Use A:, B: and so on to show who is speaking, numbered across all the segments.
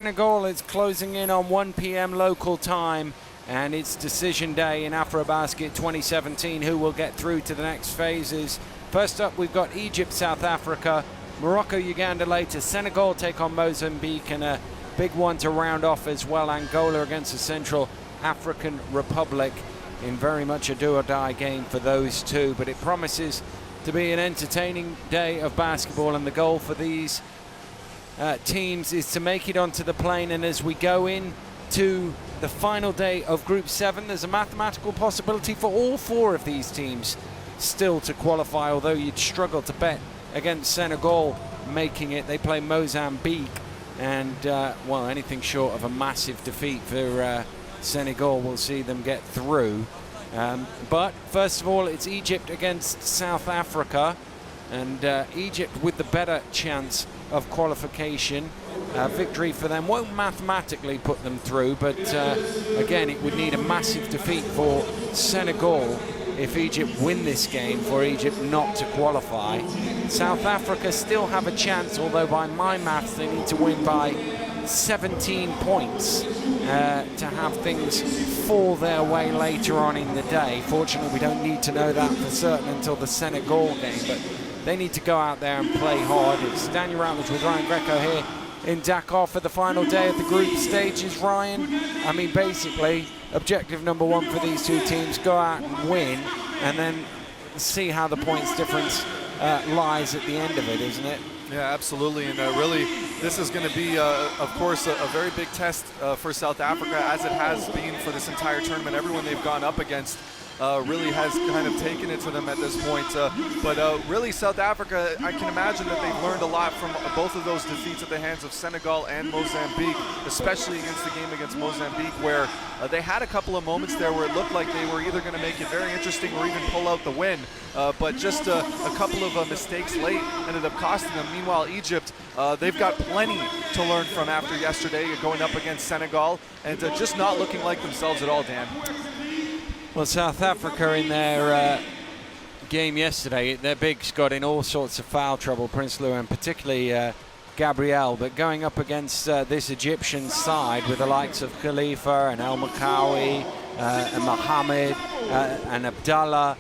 A: Senegal is closing in on 1 p.m. local time, and it's decision day in AfroBasket 2017. Who will get through to the next phases? First up, we've got Egypt, South Africa, Morocco, Uganda later. Senegal take on Mozambique, and a big one to round off as well. Angola against the Central African Republic in very much a do-or-die game for those two. But it promises to be an entertaining day of basketball, and the goal for these teams is to make it onto the plane. And as we go into the final day of Group 7, there's a mathematical possibility for all four of these teams still to qualify, although you'd struggle to bet against Senegal making it. They play Mozambique, and well, anything short of a massive defeat for Senegal will see them get through. But first of all, it's Egypt against South Africa, and Egypt with the better chance of qualification. Victory for them won't mathematically put them through, but again, it would need a massive defeat for Senegal if Egypt win this game for Egypt not to qualify. South Africa still have a chance, although by my maths they need to win by 17 points to have things fall their way later on in the day. Fortunately, we don't need to know that for certain until the Senegal game, but they need to go out there and play hard. It's Daniel Routledge with Ryan Greco here in Dakar for the final day of the group stages. Ryan, I mean, basically, objective number one for these two teams, go out and win, and then see how the points difference lies at the end of it, isn't it?
B: Yeah, absolutely, and really, this is going to be, of course, a very big test for South Africa, as it has been for this entire tournament. Everyone they've gone up against really has kind of taken it to them at this point. But really, South Africa, I can imagine that they've learned a lot from both of those defeats at the hands of Senegal and Mozambique, especially against the game against Mozambique, where they had a couple of moments there where it looked like they were either going to make it very interesting or even pull out the win. But just a couple of mistakes late ended up costing them. Meanwhile, Egypt, they've got plenty to learn from after yesterday, going up against Senegal, and just not looking like themselves at all, Dan.
A: Well, South Africa in their game yesterday, their bigs got in all sorts of foul trouble, Prince-Louis, and particularly Gabriel. But going up against this Egyptian side with the likes of Khalifa and El Makawi and Mohammed and Abdallah,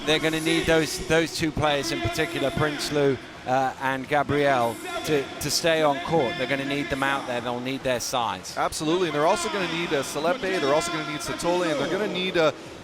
A: they're going to need those two players in particular, Prince-Louis and Gabriel, to stay on court. They're going to need them out there. They'll need their size.
B: Absolutely, and they're also going to need Selepe. They're also going to need Satole, and they're going to need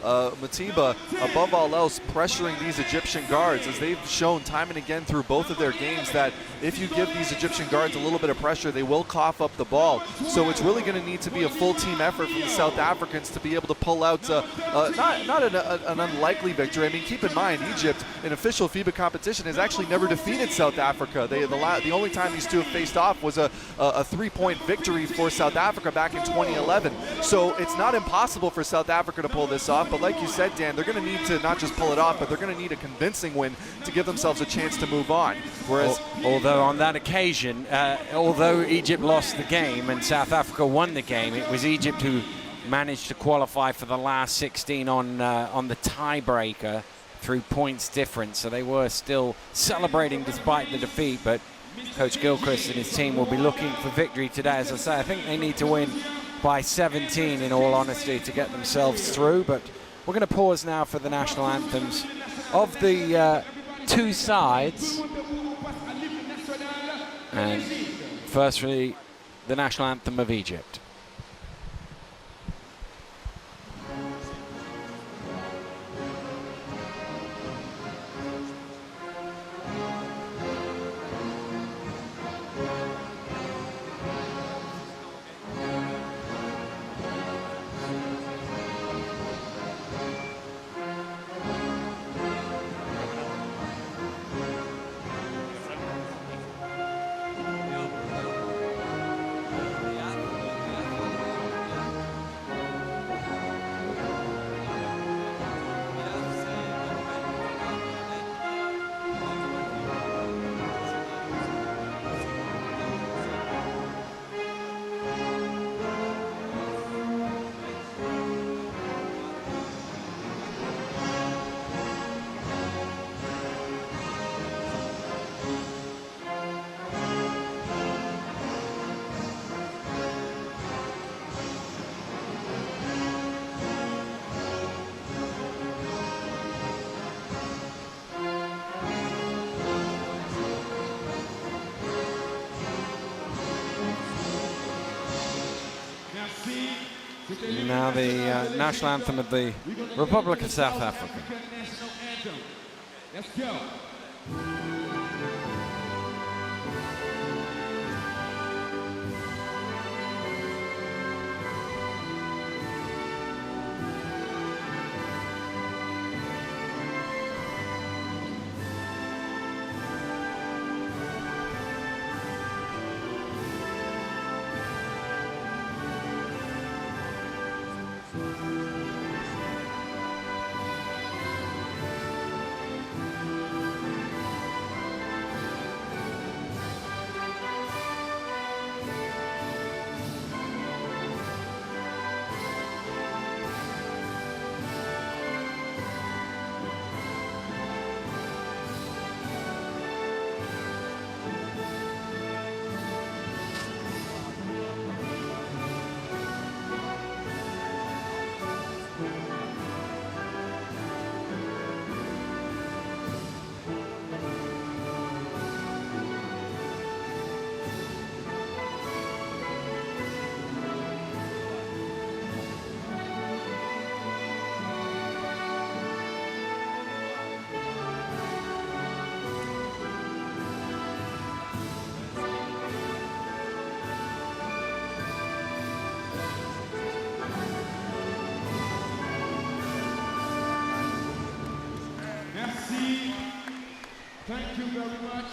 B: Matiba, above all else, pressuring these Egyptian guards, as they've shown time and again through both of their games that if you give these Egyptian guards a little bit of pressure, they will cough up the ball. So it's really going to need to be a full team effort from the South Africans to be able to pull out not an unlikely victory. I mean, keep in mind, Egypt in official FIBA competition has actually never defeated South Africa. The only time these two have faced off was a 3-point victory for South Africa back in 2011. So it's not impossible for South Africa to pull this off. But like you said, Dan, they're going to need to not just pull it off, but they're going to need a convincing win to give themselves a chance to move on. Whereas,
A: although on that occasion, although Egypt lost the game and South Africa won the game, it was Egypt who managed to qualify for the last 16 on the tiebreaker through points difference. So they were still celebrating despite the defeat. But Coach Gilchrist and his team will be looking for victory today. As I say, I think they need to win by 17, in all honesty, to get themselves through. But we're going to pause now for the national anthems of the two sides. And firstly, the national anthem of Egypt. Now the national anthem of the Republic of South Africa.
C: Let's go. Thank you very much.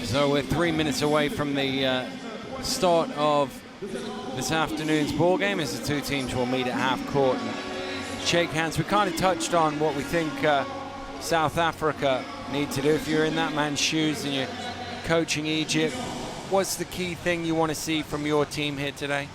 A: So we're 3 minutes away from the start of this afternoon's ball game, as the two teams will meet at half court and shake hands. We kind of touched on what we think South Africa need to do. If you're in that man's shoes and you're coaching Egypt, what's the key thing you want to see from your team here today?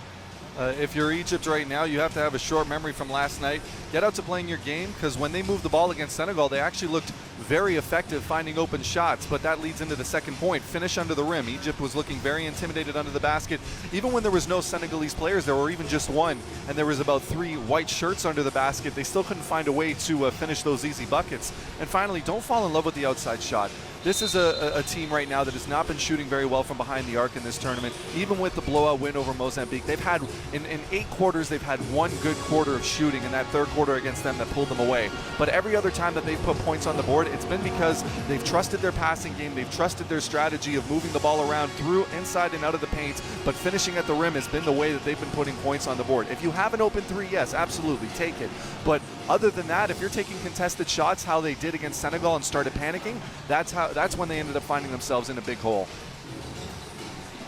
B: If you're Egypt right now, you have to have a short memory from last night. Get out to playing your game, because when they moved the ball against Senegal, they actually looked very effective finding open shots, but that leads into the second point. Finish under the rim. Egypt was looking very intimidated under the basket. Even when there was no Senegalese players, there were even just one, and there was about 3 white shirts under the basket. They still couldn't find a way to finish those easy buckets. And finally, don't fall in love with the outside shot. This is a team right now that has not been shooting very well from behind the arc in this tournament. Even with the blowout win over Mozambique, they've had, in 8 quarters, they've had 1 good quarter of shooting in that third quarter against them that pulled them away. But every other time that they've put points on the board, it's been because they've trusted their passing game, they've trusted their strategy of moving the ball around through, inside and out of the paint, but finishing at the rim has been the way that they've been putting points on the board. If you have an open 3, yes, absolutely, take it. But other than that, if you're taking contested shots, how they did against Senegal and started panicking, that's when they ended up finding themselves in a big hole.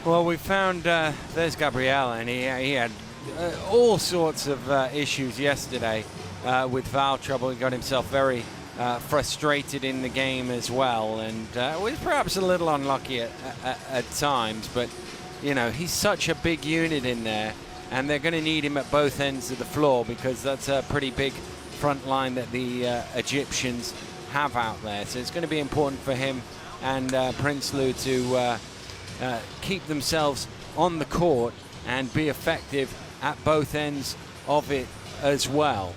A: Well, we found there's Gabriel, and he had all sorts of issues yesterday with foul trouble. He got himself very frustrated in the game as well, and was perhaps a little unlucky at times. But you know, he's such a big unit in there, and they're going to need him at both ends of the floor, because that's a pretty big front line that the Egyptians have out there. So it's going to be important for him and Prinsloo to keep themselves on the court and be effective at both ends of it as well.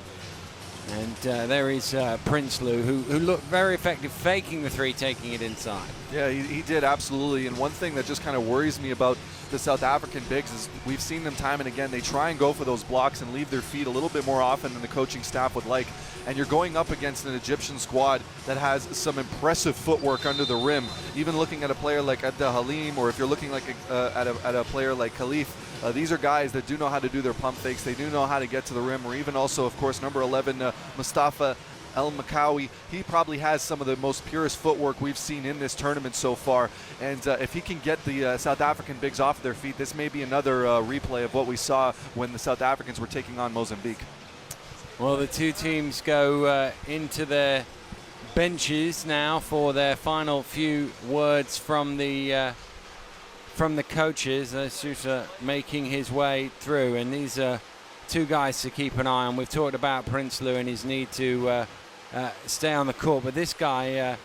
A: And there is Prinsloo, who looked very effective faking the 3, taking it inside.
B: Yeah, he did, absolutely. And one thing that just kind of worries me about the South African bigs is we've seen them time and again, they try and go for those blocks and leave their feet a little bit more often than the coaching staff would like. And you're going up against an Egyptian squad that has some impressive footwork under the rim. Even looking at a player like Abdel Halim, or if you're looking like at a player like Khalif, these are guys that do know how to do their pump fakes. They do know how to get to the rim, or even also, of course, number 11, Mustafa El Makawi. He probably has some of the most purest footwork we've seen in this tournament so far. And if he can get the South African bigs off their feet, this may be another replay of what we saw when the South Africans were taking on Mozambique.
A: Well, the two teams go into their benches now for their final few words from the coaches. Susa making his way through, and these are 2 guys to keep an eye on. We've talked about Prinsloo and his need to stay on the court, but this guy,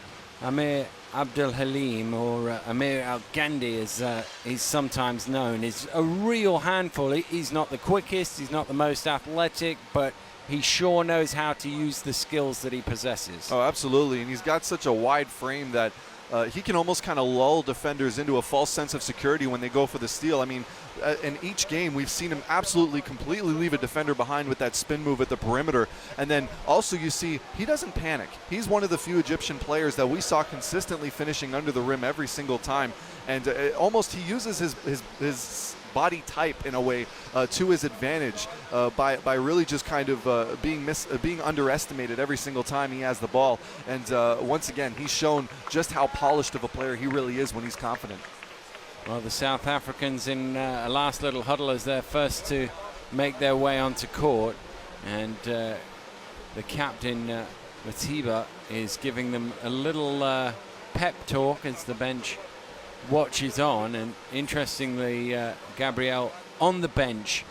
A: Amir Abdul Halim, or Amir Al-Gandhi as he's sometimes known, is a real handful. He's not the quickest, he's not the most athletic, but he sure knows how to use the skills that he possesses.
B: Oh, absolutely, and he's got such a wide frame that he can almost kind of lull defenders into a false sense of security when they go for the steal. I mean, in each game, we've seen him absolutely completely leave a defender behind with that spin move at the perimeter. And then also you see he doesn't panic. He's one of the few Egyptian players that we saw consistently finishing under the rim every single time. And almost he uses his body type in a way to his advantage by really just kind of being underestimated every single time he has the ball. And once again, he's shown just how polished of a player he really is when he's confident.
A: Well, the South Africans in a last little huddle as they're first to make their way onto court, and the captain Matiba is giving them a little pep talk as the bench watches on. And interestingly, Gabriel on the bench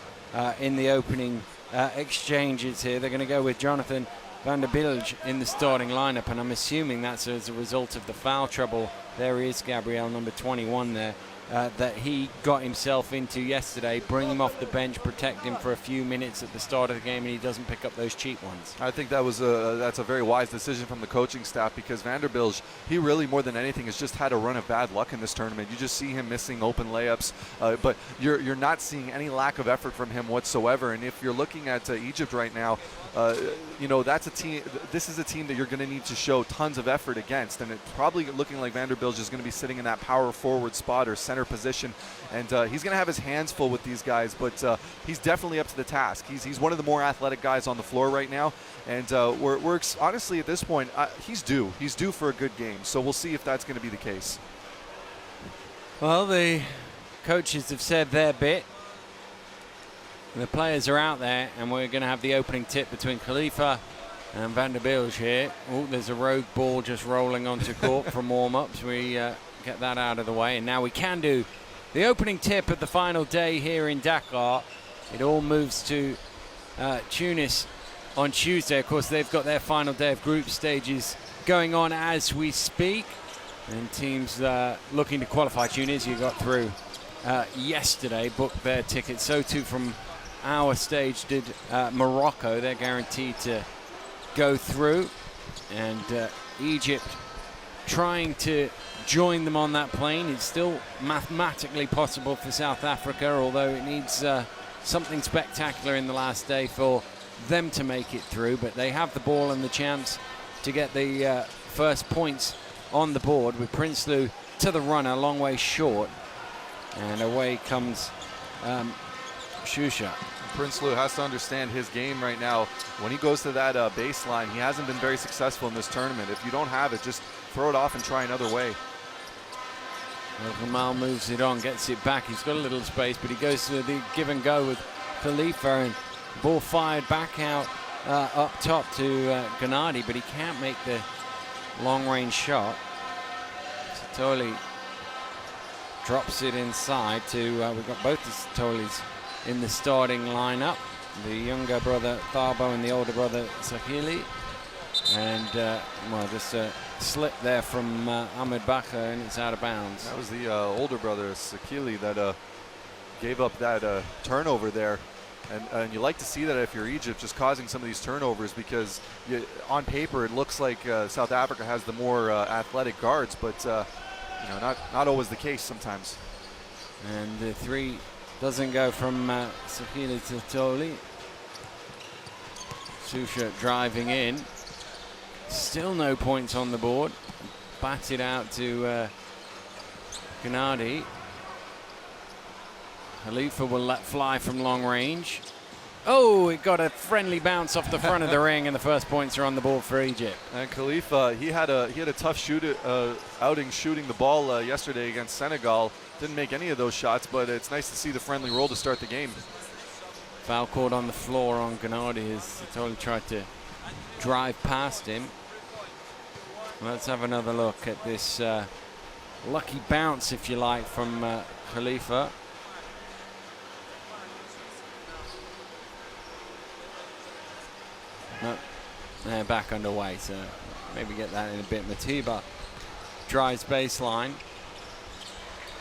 A: in the opening exchanges here. They're going to go with Jonathan van der Bilge in the starting lineup, and I'm assuming that's as a result of the foul trouble. There is Gabriel, number 21 there, that he got himself into yesterday. Bring him off the bench, protect him for a few minutes at the start of the game, and he doesn't pick up those cheap ones.
B: I think that's a very wise decision from the coaching staff, because van der Bilge, he really more than anything has just had a run of bad luck in this tournament. You just see him missing open layups, but you're not seeing any lack of effort from him whatsoever. And if you're looking at Egypt right now, you know, that's a team. This is a team that you're going to need to show tons of effort against, and it's probably looking like van der Bilge is going to be sitting in that power forward spot or center position, and he's going to have his hands full with these guys. But he's definitely up to the task. He's one of the more athletic guys on the floor right now, and we're honestly at this point, he's due for a good game. So we'll see if that's going to be the case.
A: Well, the coaches have said their bit. The players are out there, and we're going to have the opening tip between Khalifa and van der Bilge here. Oh, there's a rogue ball just rolling onto court from warm-ups. We get that out of the way, and now we can do the opening tip of the final day here in Dakar. It all moves to Tunis on Tuesday. Of course, they've got their final day of group stages going on as we speak, and teams looking to qualify. Tunisia got through yesterday, booked their tickets. So too from our stage did Morocco. They're guaranteed to go through, and Egypt trying to join them on that plane. It's still mathematically possible for South Africa, although it needs something spectacular in the last day for them to make it through. But they have the ball and the chance to get the first points on the board, with Prinsloo to the runner, a long way short, and away comes Shusha.
B: Prinsloo has to understand his game right now. When he goes to that baseline, he hasn't been very successful in this tournament. If you don't have it, just throw it off and try another way.
A: Well, Kamal moves it on, gets it back. He's got a little space, but he goes to the give and go with Khalifa, and ball fired back out up top to Gennady, but he can't make the long-range shot. Satoli drops it inside to, we've got both the Satolis in the starting lineup, the younger brother Thabo and the older brother Sahili, and well, just a slip there from Ahmed Bakr, and it's out of bounds.
B: That was the older brother Sakili that gave up that turnover there, and you like to see that if you're Egypt, just causing some of these turnovers, because on paper it looks like South Africa has the more athletic guards, but you know, not always the case sometimes.
A: And the three doesn't go from Sahili to Toli. Susha driving in. Still no points on the board. Batted out to Gennady. Khalifa will let fly from long range. Oh, it got a friendly bounce off the front of the ring, and the first points are on the board for Egypt.
B: And Khalifa, he had a tough outing shooting the ball yesterday against Senegal. Didn't make any of those shots, but it's nice to see the friendly roll to start the game.
A: Foul called on the floor on Gennady as Totally tried to drive past him. Let's have another look at this lucky bounce, if you like, from Khalifa. No, they're back underway, so maybe get that in a bit. Matiba drives baseline.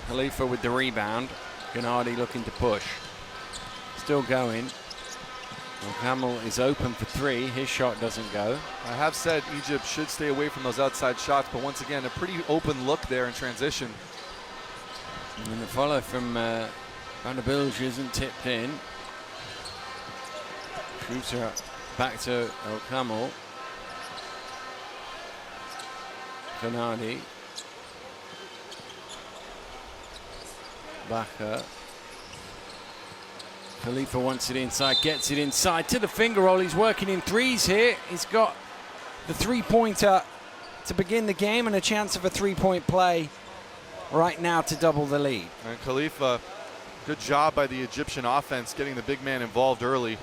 A: Khalifa with the rebound. Gennady looking to push. Still going. Hamel is open for 3. His shot doesn't go.
B: I have said Egypt should stay away from those outside shots, but once again, a pretty open look there in transition.
A: And the follow from Van der Bilge isn't tipped in. Shooter back to El Camel. Bernardi. Bacher. Khalifa wants it inside, gets it inside to the finger roll. He's working in threes here. He's got the three-pointer to begin the game and a chance of a three-point play right now to double the lead.
B: And Khalifa, good job by the Egyptian offense getting the big man involved early.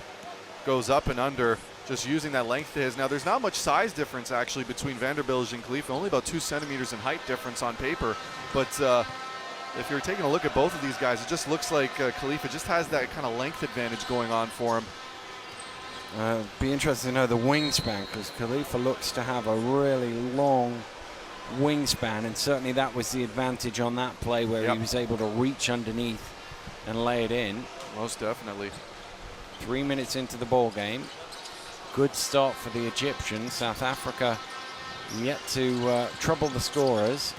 B: Goes up and under, just using that length to his. Now, there's not much size difference actually between Van der Bilge and Khalifa, only about 2 centimeters in height difference on paper. But if you're taking a look at both of these guys, it just looks like Khalifa just has that kind of length advantage going on for him.
A: Be interested to know the wingspan, because Khalifa looks to have a really long wingspan, and certainly that was the advantage on that play where he was able to reach underneath and lay it in.
B: Most definitely.
A: 3 minutes into the ball game. Good start for the Egyptians. South Africa yet to trouble the scorers.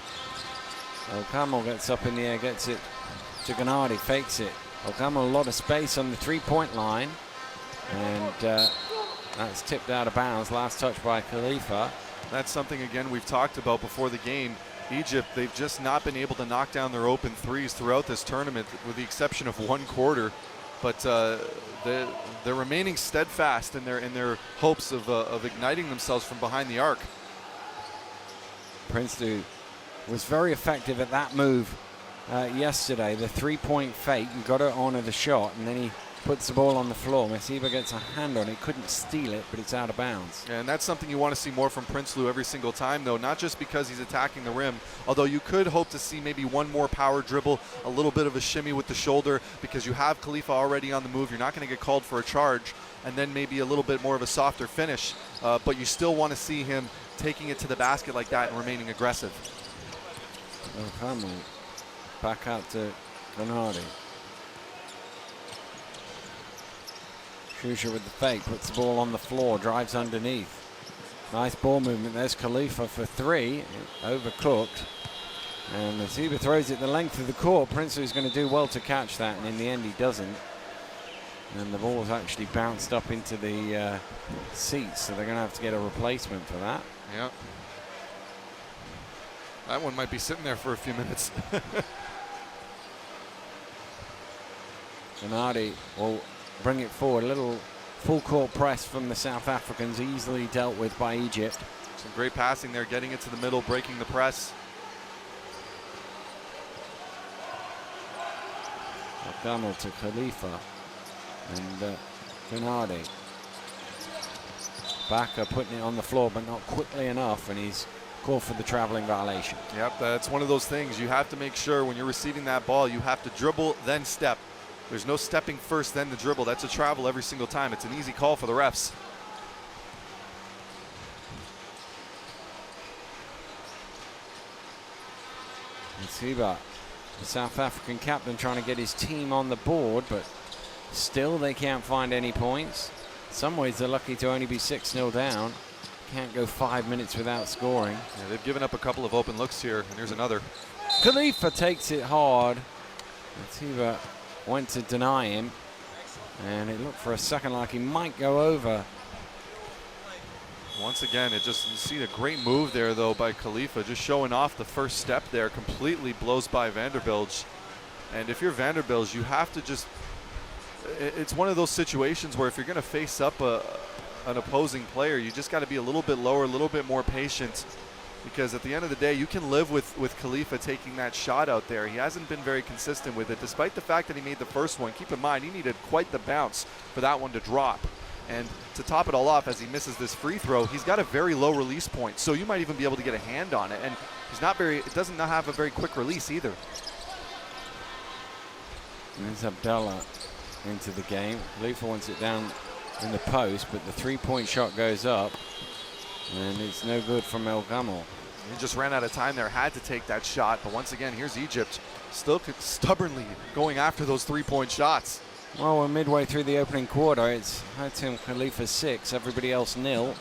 A: El Camel gets up in the air, gets it to Gennady, fakes it. El Camel a lot of space on the three-point line, and that's tipped out of bounds. Last touch by Khalifa.
B: That's something, again, we've talked about before the game. Egypt, they've just not been able to knock down their open threes throughout this tournament, with the exception of one quarter. But they're remaining steadfast in their hopes of igniting themselves from behind the arc.
A: Prinsloo was very effective at that move yesterday. The three-point fake, you got to honor the shot, and then he puts the ball on the floor. Masiba gets a hand on it, couldn't steal it, but it's out of bounds.
B: And that's something you want to see more from Prinsloo every single time, though, not just because he's attacking the rim, although you could hope to see maybe one more power dribble, a little bit of a shimmy with the shoulder, because you have Khalifa already on the move. You're not going to get called for a charge, and then maybe a little bit more of a softer finish, but you still want to see him taking it to the basket like that and remaining aggressive.
A: Hamel back out to Gennady. Shusha with the fake, puts the ball on the floor, drives underneath. Nice ball movement. There's Khalifa for 3, overcooked. And Masiba throws it the length of the court. Prinsloo is going to do well to catch that, and in the end he doesn't. And the ball's actually bounced up into the seats, so they're going to have to get a replacement for that.
B: Yeah. That one might be sitting there for a few minutes.
A: Gennady will bring it forward. A little full court press from the South Africans, easily dealt with by Egypt.
B: Some great passing there, getting it to the middle, breaking the press.
A: Donald to Khalifa and Gennady. Bacher putting it on the floor, but not quickly enough, and he's called for the traveling violation.
B: Yep, that's one of those things. You have to make sure when you're receiving that ball, you have to dribble, then step. There's no stepping first, then the dribble. That's a travel every single time. It's an easy call for the refs.
A: Masiba, the South African captain, trying to get his team on the board, but still they can't find any points. In some ways they're lucky to only be 6-0 down. Can't go 5 minutes without scoring.
B: Yeah, they've given up a couple of open looks here, and here's another.
A: Khalifa takes it hard. Masiba went to deny him, and it looked for a second like he might go over.
B: Once again, you see a great move there, though, by Khalifa, just showing off the first step there, completely blows by Van der Bilge. And if you're Van der Bilge, you have to just, it's one of those situations where if you're going to face up an opposing player, you just got to be a little bit lower, a little bit more patient, because at the end of the day, you can live with Khalifa taking that shot out there. He hasn't been very consistent with it, despite the fact that he made the first one. Keep in mind, he needed quite the bounce for that one to drop. And to top it all off, as he misses this free throw, he's got a very low release point, so you might even be able to get a hand on it. And it doesn't have a very quick release either.
A: There's Abdallah into the game. Khalifa wants it down in the post, but the three-point shot goes up, and it's no good from El Gamal.
B: He just ran out of time there, had to take that shot. But once again, here's Egypt still stubbornly going after those three-point shots.
A: Well, we're midway through the opening quarter. It's Hatem Khalifa 6, everybody else 0.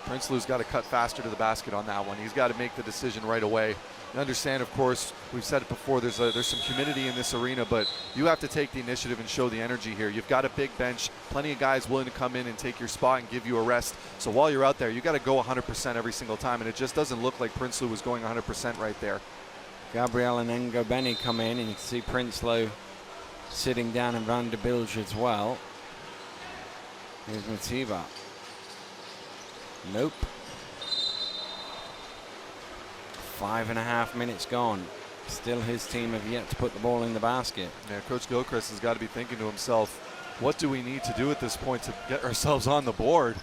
B: Prinsloo's got to cut faster to the basket on that one. He's got to make the decision right away. You understand, of course, we've said it before, there's some humidity in this arena, but you have to take the initiative and show the energy here. You've got a big bench, plenty of guys willing to come in and take your spot and give you a rest. So while you're out there, you got to go 100% every single time, and it just doesn't look like Prinsloo was going 100% right there.
A: Gabriel and Ngobeni come in, and you can see Prinsloo sitting down in Van der Bilge as well. Here's Matiba. Nope. 5.5 minutes gone. Still his team have yet to put the ball in the basket.
B: Yeah, Coach Gilchrist has got to be thinking to himself, what do we need to do at this point to get ourselves on the board?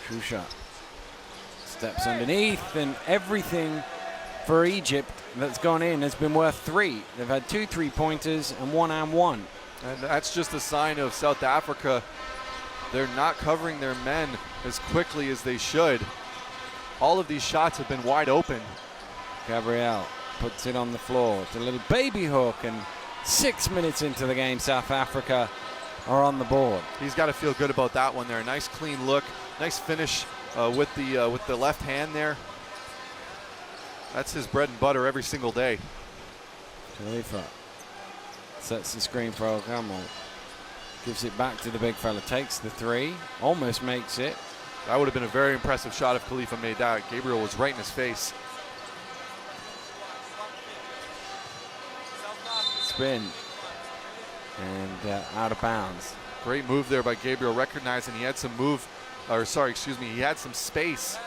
A: Shusha steps underneath, and everything for Egypt that's gone in has been worth 3. They've had 2 3-pointers and 1 and 1.
B: And that's just a sign of South Africa. They're not covering their men as quickly as they should. All of these shots have been wide open.
A: Gabriel puts it on the floor. It's a little baby hook, and 6 minutes into the game, South Africa are on the board.
B: He's got to feel good about that one there. Nice clean look, nice finish with the left hand there. That's his bread and butter every single day.
A: Khalifa sets the screen for O'Connell. Gives it back to the big fella, takes the 3, almost makes it.
B: That would have been a very impressive shot if Khalifa made that. Gabriel was right in his face.
A: Spin, and out of bounds.
B: Great move there by Gabriel, recognizing he had some he had some space.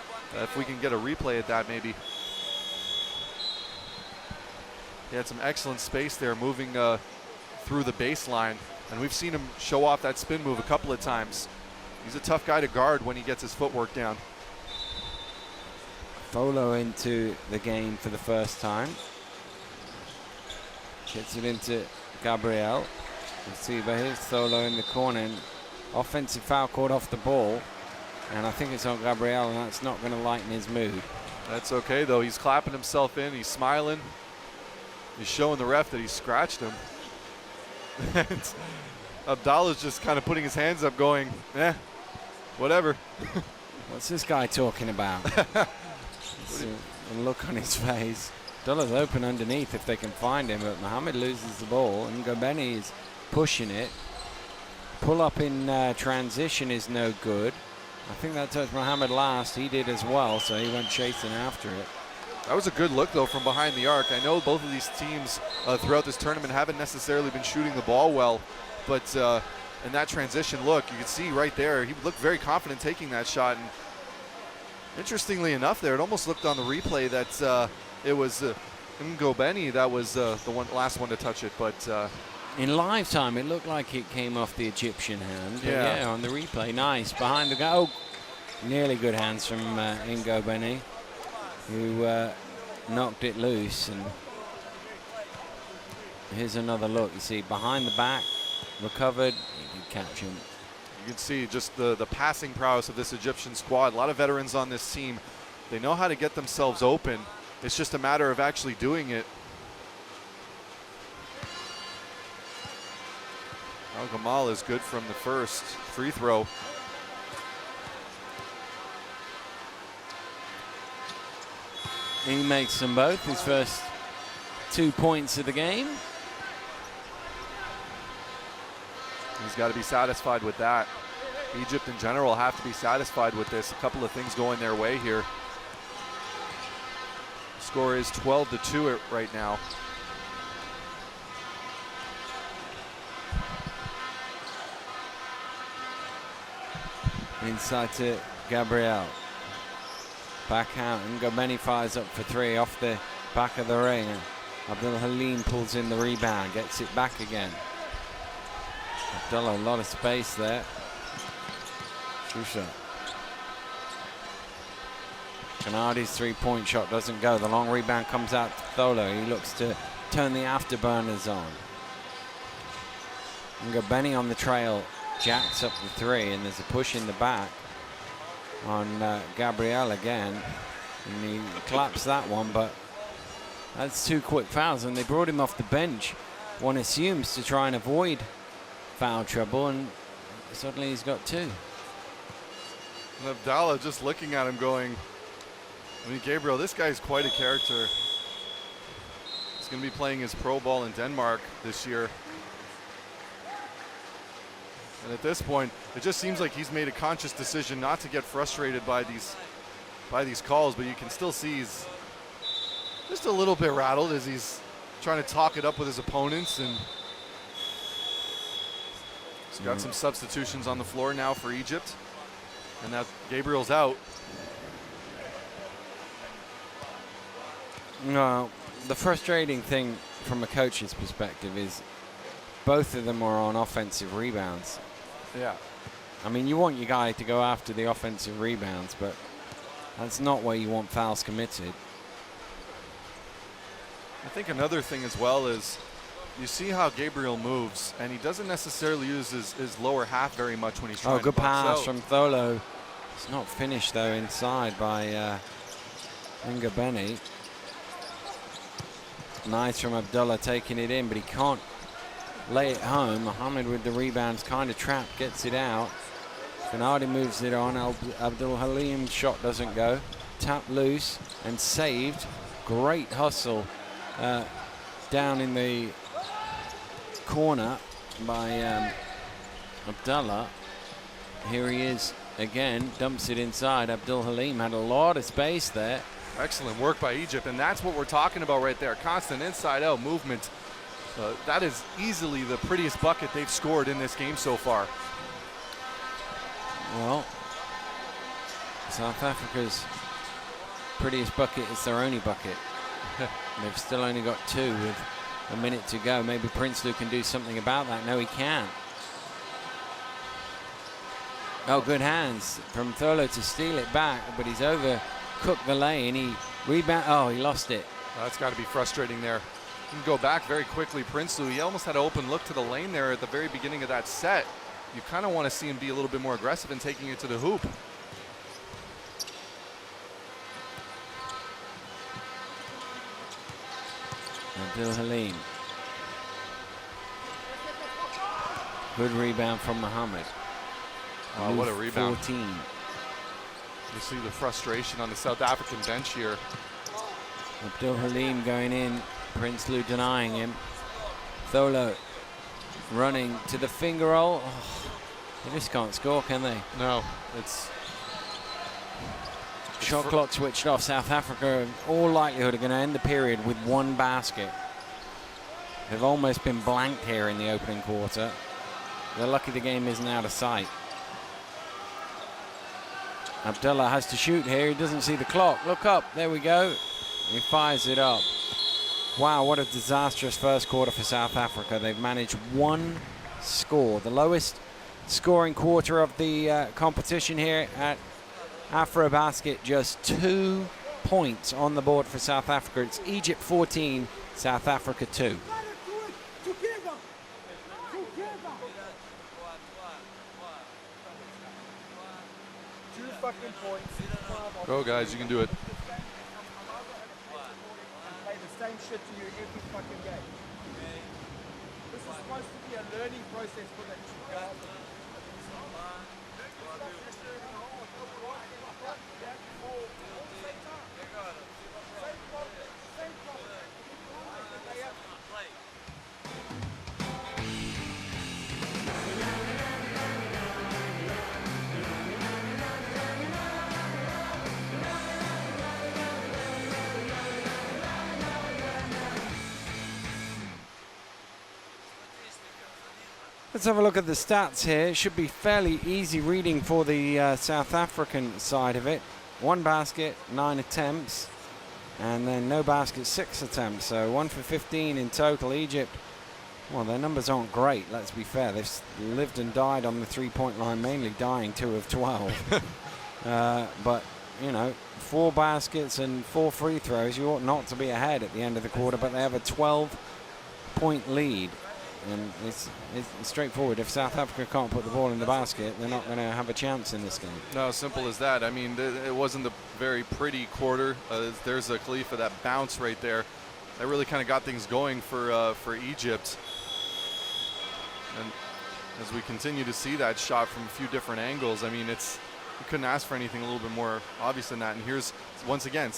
B: If we can get a replay at that, maybe. He had some excellent space there, moving through the baseline. And we've seen him show off that spin move a couple of times. He's a tough guy to guard when he gets his footwork down.
A: Folo into the game for the first time. Gets it into Gabriel. You see, but here's Solo in the corner. And offensive foul called off the ball. And I think it's on Gabriel, and that's not going to lighten his mood.
B: That's okay, though. He's clapping himself in. He's smiling. He's showing the ref that he scratched him. Abdallah's just kind of putting his hands up going, whatever.
A: What's this guy talking about? A look on his face. Abdallah's open underneath if they can find him, but Mohammed loses the ball, and Ngobeni is pushing it. Pull up in transition is no good. I think that touched Mohammed last. He did as well, so he went chasing after it.
B: That was a good look, though, from behind the arc. I know both of these teams throughout this tournament haven't necessarily been shooting the ball well, but in that transition look, you can see right there, he looked very confident taking that shot. And interestingly enough there, it almost looked on the replay that it was Ngobeni that was the last one to touch it. But
A: in live time, it looked like it came off the Egyptian hand.
B: Yeah,
A: on the replay, nice. Behind the goal, nearly good hands from Ngobeni, who knocked it loose. And here's another look. You see, behind the back, recovered, he did catch him.
B: You can see just the passing prowess of this Egyptian squad. A lot of veterans on this team. They know how to get themselves open. It's just a matter of actually doing it. Al-Gamal is good from the first free throw.
A: He makes them both, his first 2 points of the game.
B: He's got to be satisfied with that. Egypt in general have to be satisfied with this. A couple of things going their way here. Score is 12-2 right now.
A: Inside to Gabriel. Back out, and Ngobeni fires up for 3 off the back of the ring. Abdul Halim pulls in the rebound, gets it back again. Abdullah, a lot of space there. Shusha. Kanadi's 3-point shot doesn't go. The long rebound comes out to Tholo. He looks to turn the afterburners on. Ngobeni on the trail, jacks up the 3, and there's a push in the back on Gabriel again. And he collapsed that one, but that's 2 quick fouls, and they brought him off the bench. One assumes to try and avoid foul trouble, and suddenly he's got 2.
B: And Abdallah just looking at him going, I mean, Gabriel, this guy's quite a character. He's going to be playing his pro ball in Denmark this year. And at this point, it just seems like he's made a conscious decision not to get frustrated by these calls, but you can still see he's just a little bit rattled as he's trying to talk it up with his opponents. And he's got some substitutions on the floor now for Egypt. And now Gabriel's out.
A: No, the frustrating thing from a coach's perspective is both of them are on offensive rebounds.
B: Yeah.
A: I mean, you want your guy to go after the offensive rebounds, but that's not where you want fouls committed.
B: I think another thing as well is you see how Gabriel moves, and he doesn't necessarily use his lower half very much when he's trying to
A: good
B: box
A: pass
B: out.
A: from Tholo. It's not finished, though, inside by Ngabeni. Nice from Abdullah taking it in, but he can't lay it home. Mohammed with the rebounds, kind of trapped, gets it out. Fanardi moves it on. Abdul Halim's shot doesn't go. Tap loose and saved. Great hustle down in the corner by Abdullah. Here he is again, dumps it inside. Abdul Halim had a lot of space there.
B: Excellent work by Egypt, and that's what we're talking about right there. Constant inside-out movement. That is easily the prettiest bucket they've scored in this game so far.
A: Well, South Africa's prettiest bucket is their only bucket. They've still only got 2 with a minute to go. Maybe Prinsloo can do something about that. No, he can't. Oh, good hands from Tholo to steal it back, but he's overcooked the lane. He rebound. Oh, he lost it.
B: That's got to be frustrating there. He can go back very quickly. Prinsloo, he almost had an open look to the lane there at the very beginning of that set. You kind of want to see him be a little bit more aggressive in taking it to the hoop.
A: Abdul Halim. Good rebound from Mohammed.
B: Oh, what a rebound.
A: 14.
B: You see the frustration on the South African bench here.
A: Abdul Halim going in. Prinsloo denying him. Tholo running to the finger roll. Oh, they just can't score, can they?
B: No, it's
A: shot clock switched off. South Africa, in all likelihood, are going to end the period with 1 basket. They've almost been blanked here in the opening quarter. They're lucky the game isn't out of sight. Abdullah has to shoot here. He doesn't see the clock. Look up. There we go. He fires it up. Wow, what a disastrous first quarter for South Africa. They've managed 1 score, the lowest scoring quarter of the competition here at AfroBasket. Just 2 points on the board for South Africa. It's Egypt 14, South Africa 2.
B: Go, guys, you can do it.
D: Play the same shit to you every fucking game. This is supposed to be a learning process for that child.
A: Let's have a look at the stats here. It should be fairly easy reading for the South African side of it. 1 basket, 9 attempts, and then no basket, 6 attempts. So 1 for 15 in total. Egypt, well, their numbers aren't great, let's be fair. They've lived and died on the 3-point line, mainly dying 2 of 12. But, you know, 4 baskets and 4 free throws. You ought not to be ahead at the end of the quarter, but they have a 12-point lead. And it's straightforward. If South Africa can't put the ball in the basket, they're not going to have a chance in this game.
B: No, simple as that. I mean, it wasn't a very pretty quarter. There's a Khalifa, that bounce right there. That really kind of got things going for Egypt. And as we continue to see that shot from a few different angles, I mean, you couldn't ask for anything a little bit more obvious than that. And here's, once again,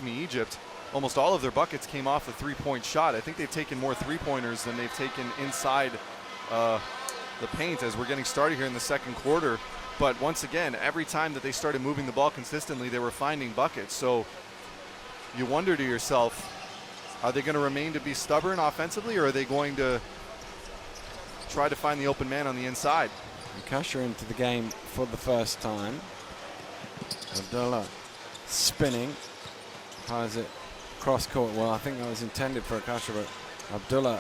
B: Egypt. Almost all of their buckets came off a three-point shot. I think they've taken more three-pointers than they've taken inside the paint as we're getting started here in the second quarter. But once again, every time that they started moving the ball consistently, they were finding buckets. So you wonder to yourself, are they going to remain to be stubborn offensively, or are they going to try to find the open man on the inside?
A: Kasha into the game for the first time. Abdullah spinning. Fires it cross court. Well, I think that was intended for Akasha, but Abdullah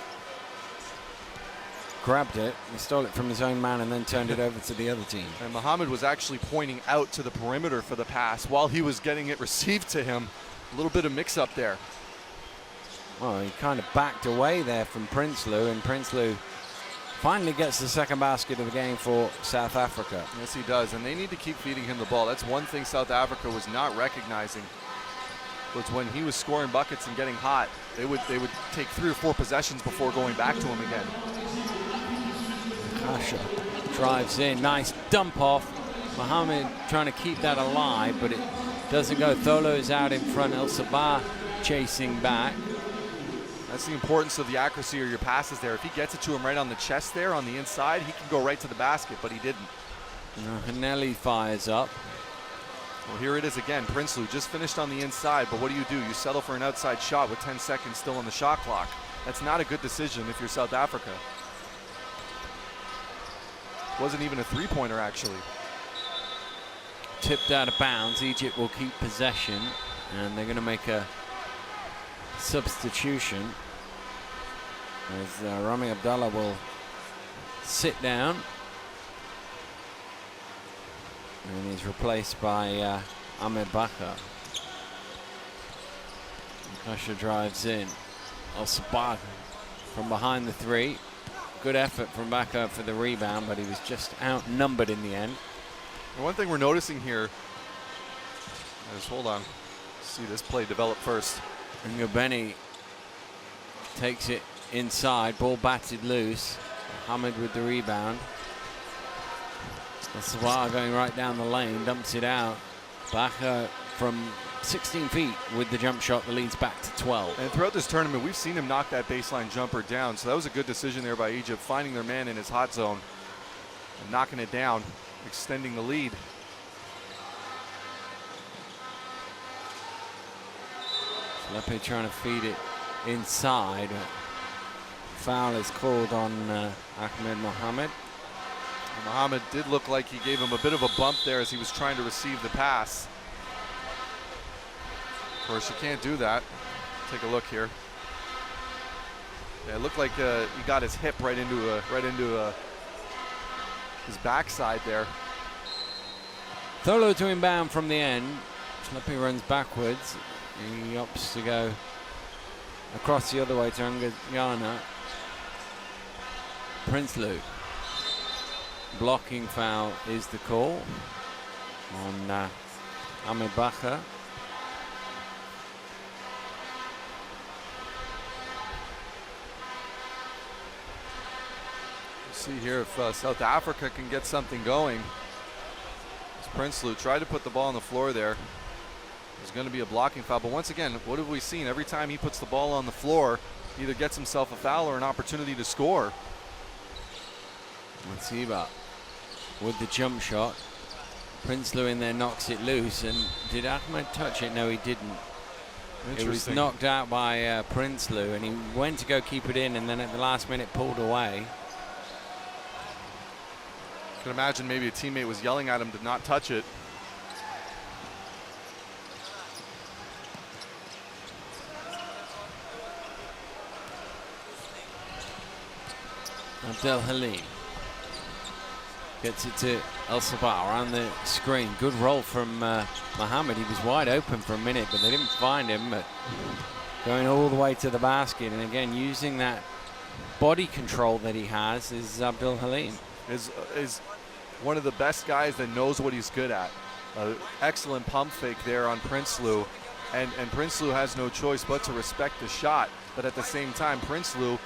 A: grabbed it. He stole it from his own man and then turned it over to the other team.
B: And Muhammad was actually pointing out to the perimeter for the pass while he was getting it received to him. A little bit of mix-up there.
A: Well, he kind of backed away there from Prinsloo, and Prinsloo finally gets the second basket of the game for South Africa.
B: Yes, he does, and they need to keep feeding him the ball. That's one thing South Africa was not recognizing. Was when he was scoring buckets and getting hot, they would take 3 or 4 possessions before going back to him again.
A: Kasha drives in, nice dump off. Muhammad trying to keep that alive, but it doesn't go. Tholo is out in front. El Sabah chasing back.
B: That's the importance of the accuracy of your passes there. If he gets it to him right on the chest there on the inside, he can go right to the basket, but he didn't.
A: Hanelli fires up.
B: Well, here it is again. Prinsloo just finished on the inside, but what do? You settle for an outside shot with 10 seconds still on the shot clock. That's not a good decision if you're South Africa. Wasn't even a three-pointer, actually.
A: Tipped out of bounds. Egypt will keep possession, and they're going to make a substitution as Rami Abdallah will sit down. And he's replaced by Ahmed Bakr. Kasha drives in. Al-Sabah from behind the three. Good effort from Bakr for the rebound, but he was just outnumbered in the end.
B: And one thing we're noticing here is, hold on, see this play develop first.
A: And Ngobeni takes it inside, ball batted loose. Hamid with the rebound. Al-Sabah going right down the lane, dumps it out. Bakr from 16 feet with the jump shot that leads back to 12.
B: And throughout this tournament, we've seen him knock that baseline jumper down. So that was a good decision there by Egypt, finding their man in his hot zone and knocking it down, extending the lead.
A: Lepe trying to feed it inside. Foul is called on Ahmed Mohamed.
B: Mohamed did look like he gave him a bit of a bump there as he was trying to receive the pass. Of course, you can't do that. Take a look here. Yeah, it looked like he got his hip right into his backside there.
A: Tholo to inbound from the end. Lepe runs backwards. He opts to go across the other way to Ngayana. Prinsloo. Blocking foul is the call on Ahmed Bakr.
B: See here if South Africa can get something going. As Prinsloo tried to put the ball on the floor there. There's going to be a blocking foul, but once again, what have we seen? Every time he puts the ball on the floor, he either gets himself a foul or an opportunity to score.
A: Matiba with the jump shot. Prinsloo in there knocks it loose, and did Ahmed touch it? No, he didn't. It was knocked out by Prinsloo, and he went to go keep it in, and then at the last minute pulled away.
B: I can imagine maybe a teammate was yelling at him to not touch it.
A: Abdel Halim gets it to El Sabah around the screen. Good roll from Mohamed. He was wide open for a minute, but they didn't find him. But going all the way to the basket, and again using that body control that he has is Abdul Halim.
B: Is one of the best guys that knows what he's good at. Excellent pump fake there on Prinsloo, and Prinsloo has no choice but to respect the shot. But at the same time, Prinsloo,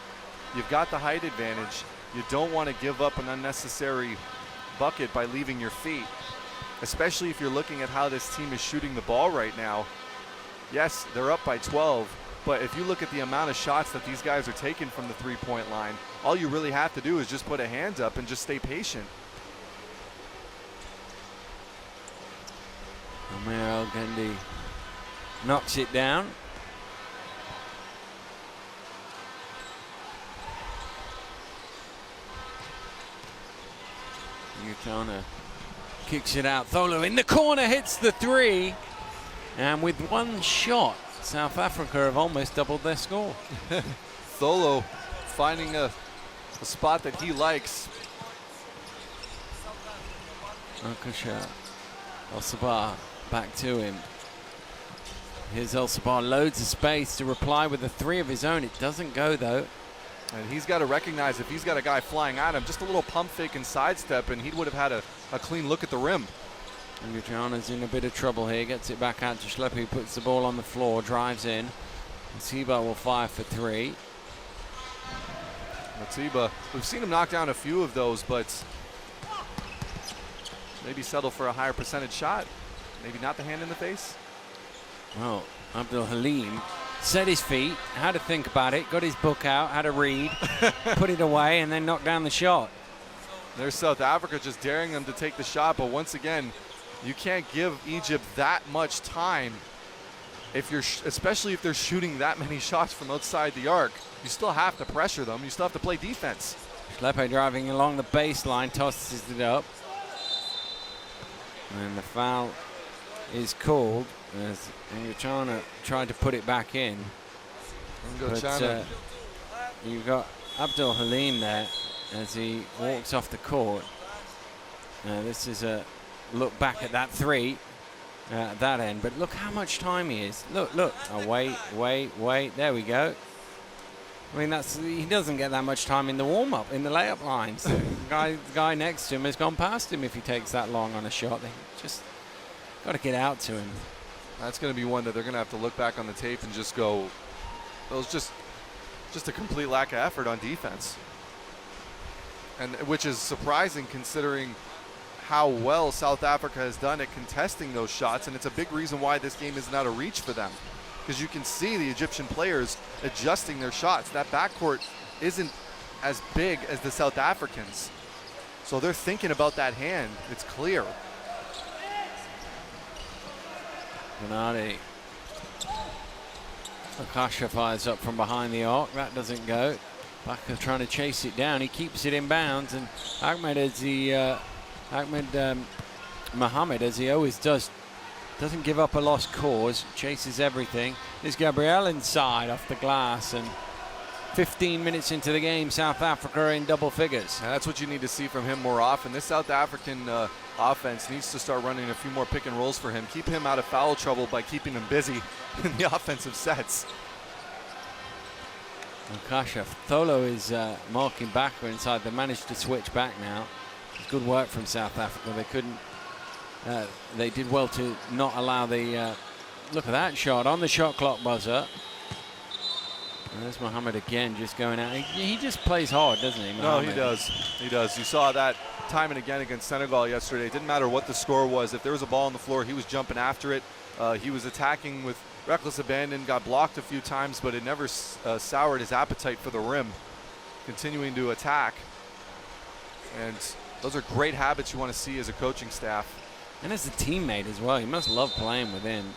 B: you've got the height advantage. You don't want to give up an unnecessary bucket by leaving your feet, especially if you're looking at how this team is shooting the ball right now. Yes, they're up by 12, but if you look at the amount of shots that these guys are taking from the three-point line, all you really have to do is just put a hand up and just stay patient.
A: Amir El-Gendi knocks it down. Utana kicks it out. Tholo in the corner hits the three. And with one shot, South Africa have almost doubled their score.
B: Tholo finding a spot that he likes.
A: Ankasha El-Sabah back to him. Here's El-Sabah, loads of space to reply with a three of his own. It doesn't go though.
B: And he's got to recognize if he's got a guy flying at him, just a little pump fake and sidestep, and he would have had a clean look at the rim.
A: And Gujana's in a bit of trouble here. Gets it back out to Schleppe, puts the ball on the floor, drives in. Matiba will fire for three.
B: Matiba, we've seen him knock down a few of those, but maybe settle for a higher percentage shot. Maybe not the hand in the face.
A: Well, Abdul Halim set his feet, had to think about it, got his book out, had to read, put it away, and then knocked down the shot.
B: There's South Africa just daring them to take the shot, but once again, you can't give Egypt that much time. If you're, especially if they're shooting that many shots from outside the arc, you still have to pressure them. You still have to play defense.
A: Schleppe driving along the baseline, tosses it up. And the foul is called as Ngachana tried to put it back in. But you've got Abdul Halim there as he walks off the court. This is a look back at that three at that end, but look how much time he is. Look. Oh, wait. There we go. I mean, he doesn't get that much time in the warm-up, in the layup lines. The guy next to him has gone past him if he takes that long on a shot. They just got to get out to him.
B: That's going to be one that they're going to have to look back on the tape and just go, it was just a complete lack of effort on defense. And which is surprising considering how well South Africa has done at contesting those shots, and it's a big reason why this game isn't out of reach for them. Because you can see the Egyptian players adjusting their shots. That backcourt isn't as big as the South Africans. So they're thinking about that hand. It's clear.
A: Gennady. Akasha fires up from behind the arc. That doesn't go. Baka trying to chase it down. He keeps it in bounds, and Mohammed, as he always does, doesn't give up a lost cause, chases everything. There's Gabriel inside off the glass, and 15 minutes into the game, South Africa in double figures.
B: And that's what you need to see from him more often. This South African offense needs to start running a few more pick and rolls for him. Keep him out of foul trouble by keeping him busy in the offensive sets.
A: Akasha, Tholo is marking back inside. They managed to switch back now. It's good work from South Africa. They couldn't. They did well to not allow the. Look at that shot on the shot clock buzzer. And there's Mohammed again, just going out. He just plays hard, doesn't he, Mohammed?
B: No, he does. He does. You saw that time and again against Senegal yesterday. It didn't matter what the score was. If there was a ball on the floor, he was jumping after it. He was attacking with reckless abandon, got blocked a few times, but it never soured his appetite for the rim, continuing to attack. And those are great habits you want to see as a coaching staff.
A: And as a teammate as well. He must love playing with him.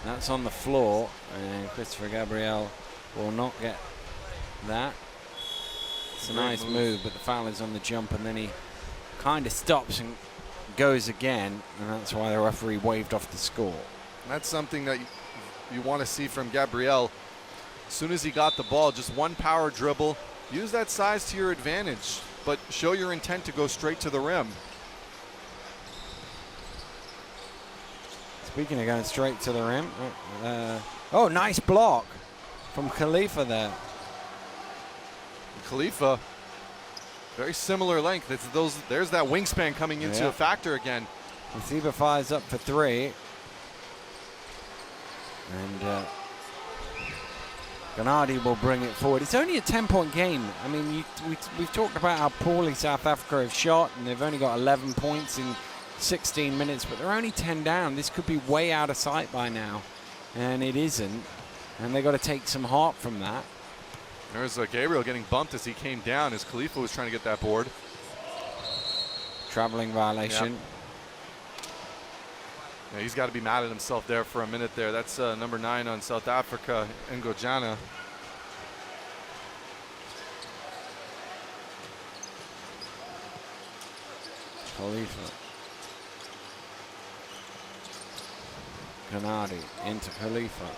A: That's on the floor, and Christopher Gabriel will not get that. It's a nice move, but the foul is on the jump, and then he kind of stops and goes again, and that's why the referee waved off the score.
B: And that's something that you want to see from Gabriel. As soon as he got the ball, just one power dribble. Use that size to your advantage, but show your intent to go straight to the rim.
A: Speaking of going straight to the rim, oh, nice block from Khalifa there.
B: Khalifa, very similar length. There's that wingspan coming into a factor again.
A: Matiba fires up for three. And Gennady will bring it forward. It's only a 10-point game. I mean, we've talked about how poorly South Africa have shot, and they've only got 11 points in 16 minutes, but they're only 10 down. This could be way out of sight by now, and it isn't. And they've got to take some heart from that.
B: There's Gabriel getting bumped as he came down as Khalifa was trying to get that board.
A: Traveling violation.
B: Yep. Yeah, he's got to be mad at himself there for a minute there. That's number 9 on South Africa, Ngojana.
A: Khalifa. Gennady into Khalifa.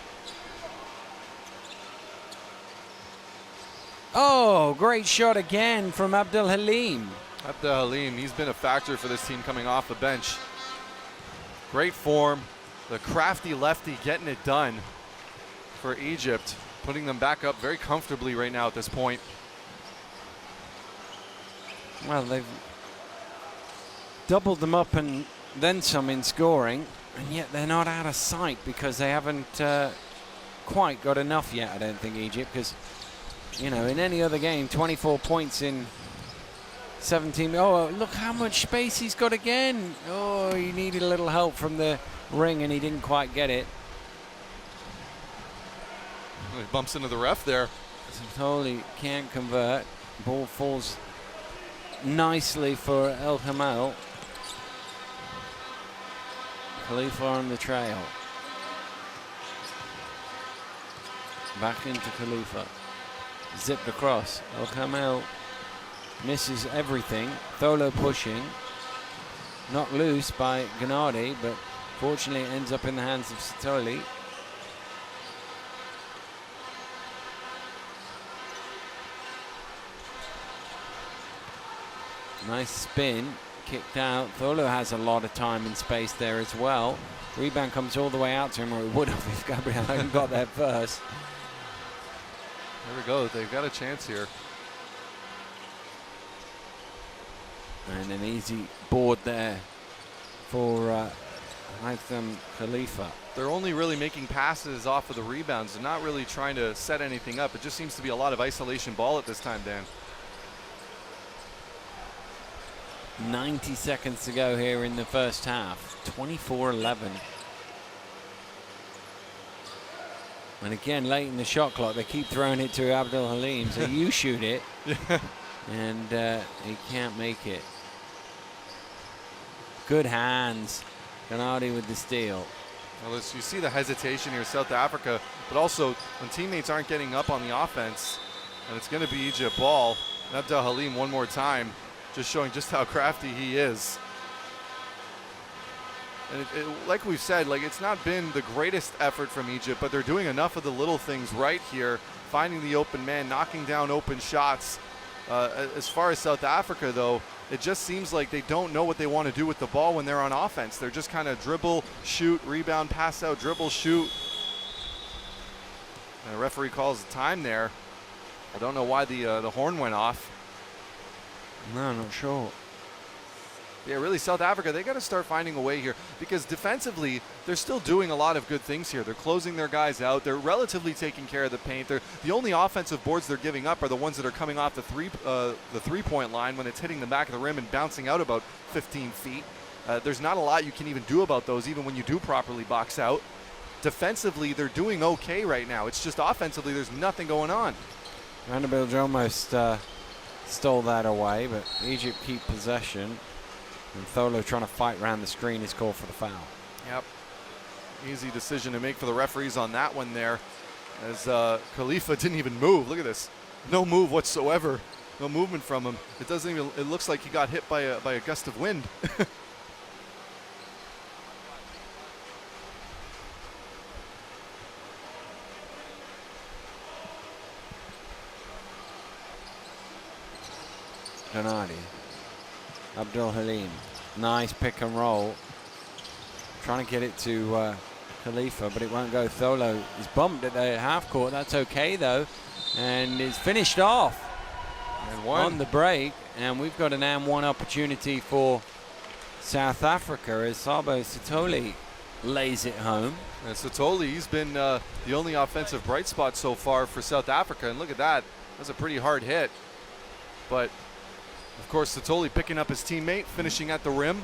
A: Oh, great shot again from Abdul Halim.
B: Abdul Halim, he's been a factor for this team coming off the bench. Great form, the crafty lefty getting it done for Egypt, putting them back up very comfortably right now at this point.
A: Well, they've doubled them up and then some in scoring, and yet they're not out of sight because they haven't quite got enough yet, I don't think, Egypt, because, you know, in any other game, 24 points in 17. Oh, look how much space he's got again. Oh, he needed a little help from the ring and he didn't quite get it.
B: He bumps into the ref there.
A: Totally can't convert. Ball falls nicely for El Hamal. Khalifa on the trail. Back into Khalifa. Zipped across. El Hamal misses everything. Tholo pushing. Knocked loose by Gennady, but fortunately it ends up in the hands of Satoli. Nice spin. Kicked out. Tholo has a lot of time and space there as well. Rebound comes all the way out to him, or it would have if Gabriel hadn't got there first.
B: There we go. They've got a chance here.
A: And an easy board there for Haitham Khalifa.
B: They're only really making passes off of the rebounds. They're not really trying to set anything up. It just seems to be a lot of isolation ball at this time, Dan.
A: 90 seconds to go here in the first half. 24-11. And again, late in the shot clock, they keep throwing it to Abdul Halim. So you shoot it. And he can't make it. Good hands. Gennady with the steal.
B: Well, you see the hesitation here, South Africa, but also when teammates aren't getting up on the offense, and it's going to be Egypt ball. Abdul Halim one more time, just showing just how crafty he is. And like we've said, like it's not been the greatest effort from Egypt, but they're doing enough of the little things right here, finding the open man, knocking down open shots. As far as South Africa, though, it just seems like they don't know what they want to do with the ball when they're on offense. They're just kind of dribble, shoot, rebound, pass out, dribble, shoot. And the referee calls the time there. I don't know why the horn went off.
A: No, not sure.
B: Yeah, really, South Africa, they got to start finding a way here because defensively, they're still doing a lot of good things here. They're closing their guys out. They're relatively taking care of the paint. The only offensive boards they're giving up are the ones that are coming off the three-point line when it's hitting the back of the rim and bouncing out about 15 feet. There's not a lot you can even do about those, even when you do properly box out. Defensively, they're doing okay right now. It's just offensively, there's nothing going on.
A: Vanderbilt almost stole that away, but Egypt keep possession. And Tholo trying to fight around the screen is called for the foul.
B: Yep. Easy decision to make for the referees on that one there. As Khalifa didn't even move. Look at this. No move whatsoever. No movement from him. It doesn't even, it looks like he got hit by a gust of wind.
A: Gennady. Abdul Halim. Nice pick and roll. Trying to get it to Khalifa, but it won't go. Tholo is bumped at the half court. That's okay, though. And it's finished off.
B: And one.
A: On the break, and we've got an and one opportunity for South Africa as Sabo Sitole lays it home.
B: And Sitole, he's been the only offensive bright spot so far for South Africa. And look at that. That's a pretty hard hit. But, of course, Sitole picking up his teammate, finishing at the rim.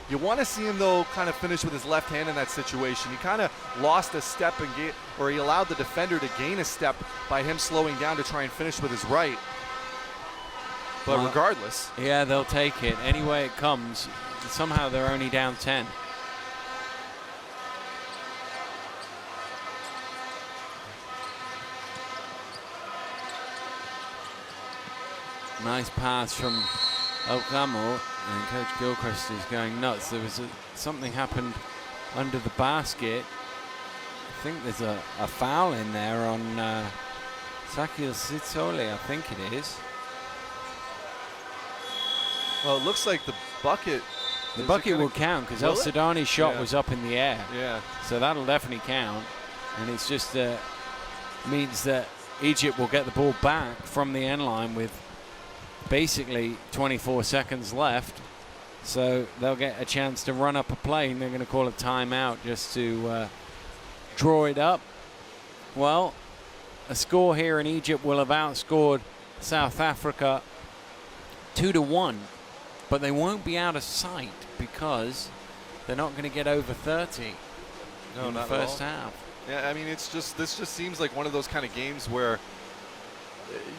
B: You want to see him, though, kind of finish with his left hand in that situation. He kind of lost a step, or he allowed the defender to gain a step by him slowing down to try and finish with his right. But
A: well,
B: regardless.
A: Yeah, they'll take it. Any way it comes, somehow they're only down 10. Nice pass from Okamo, and Coach Gilchrist is going nuts. There was something happened under the basket. I think there's a foul in there on Sakil Sitole, I think it is.
B: Well, it looks like the bucket.
A: The bucket will count because El Sudani's shot was up in the air.
B: Yeah.
A: So that'll definitely count. And it's just means that Egypt will get the ball back from the end line with basically 24 seconds left. So they'll get a chance to run up a play, and they're going to call a timeout just to draw it up. Well, a score here in Egypt will have outscored South Africa 2-1, but they won't be out of sight because they're not going to get over 30 in the first half.
B: Yeah, I mean, this just seems like one of those kind of games where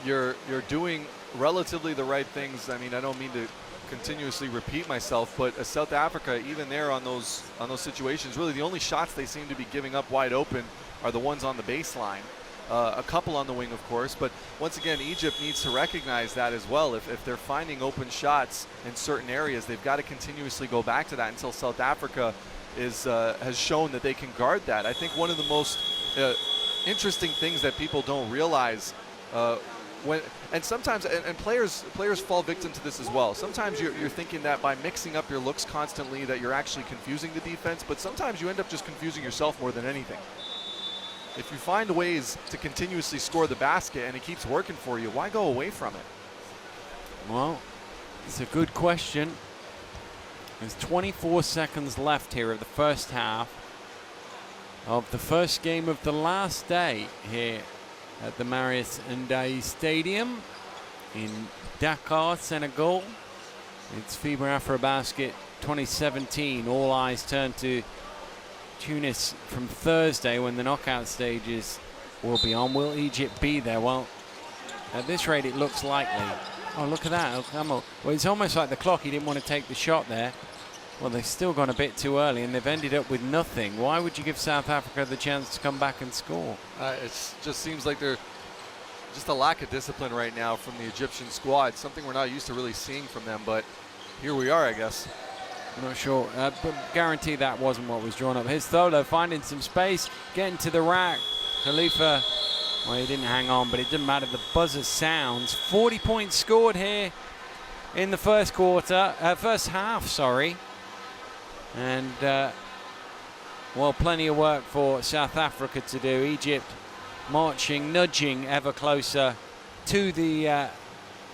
B: you're doing relatively the right things. I mean, I don't mean to continuously repeat myself, but South Africa, even there on those situations, really the only shots they seem to be giving up wide open are the ones on the baseline. A couple on the wing, of course, but once again, Egypt needs to recognize that as well. If they're finding open shots in certain areas, they've got to continuously go back to that until South Africa has shown that they can guard that. I think one of the most interesting things that people don't realize sometimes players fall victim to this as well. Sometimes you're thinking that by mixing up your looks constantly that you're actually confusing the defense, but sometimes you end up just confusing yourself more than anything. If you find ways to continuously score the basket and it keeps working for you, why go away from it?
A: Well, it's a good question. There's 24 seconds left here of the first half of the first game of the last day here at the Marius Ndiaye Stadium in Dakar, Senegal. It's FIBA AfroBasket 2017. All eyes turn to Tunis from Thursday when the knockout stages will be on. Will Egypt be there? Well, at this rate, it looks likely. Oh, look at that. Well, it's almost like the clock. He didn't want to take the shot there. Well, they've still gone a bit too early, and they've ended up with nothing. Why would you give South Africa the chance to come back and score?
B: It just seems like there's just a lack of discipline right now from the Egyptian squad, something we're not used to really seeing from them, but here we are, I guess.
A: I'm not sure, but guarantee that wasn't what was drawn up. Here's Tholo finding some space, getting to the rack. Khalifa, well, he didn't hang on, but it didn't matter. The buzzer sounds. 40 points scored here in the first half, sorry. And, well, plenty of work for South Africa to do. Egypt nudging ever closer to the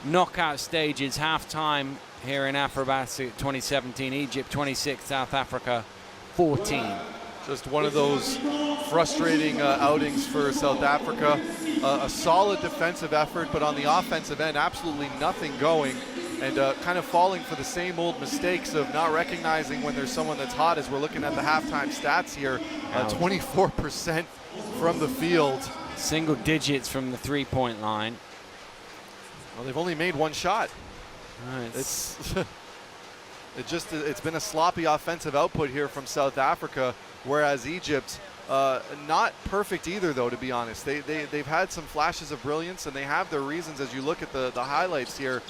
A: knockout stages. Halftime here in AfroBasket 2017. Egypt 26, South Africa 14.
B: Just one of those frustrating outings for South Africa. A solid defensive effort, but on the offensive end, absolutely nothing going. And kind of falling for the same old mistakes of not recognizing when there's someone that's hot, as we're looking at the halftime stats here. 24% from the field.
A: Single digits from the three-point line.
B: Well, they've only made one shot.
A: Right.
B: It's been a sloppy offensive output here from South Africa, whereas Egypt, not perfect either, though, to be honest. They've had some flashes of brilliance, and they have their reasons as you look at the highlights here,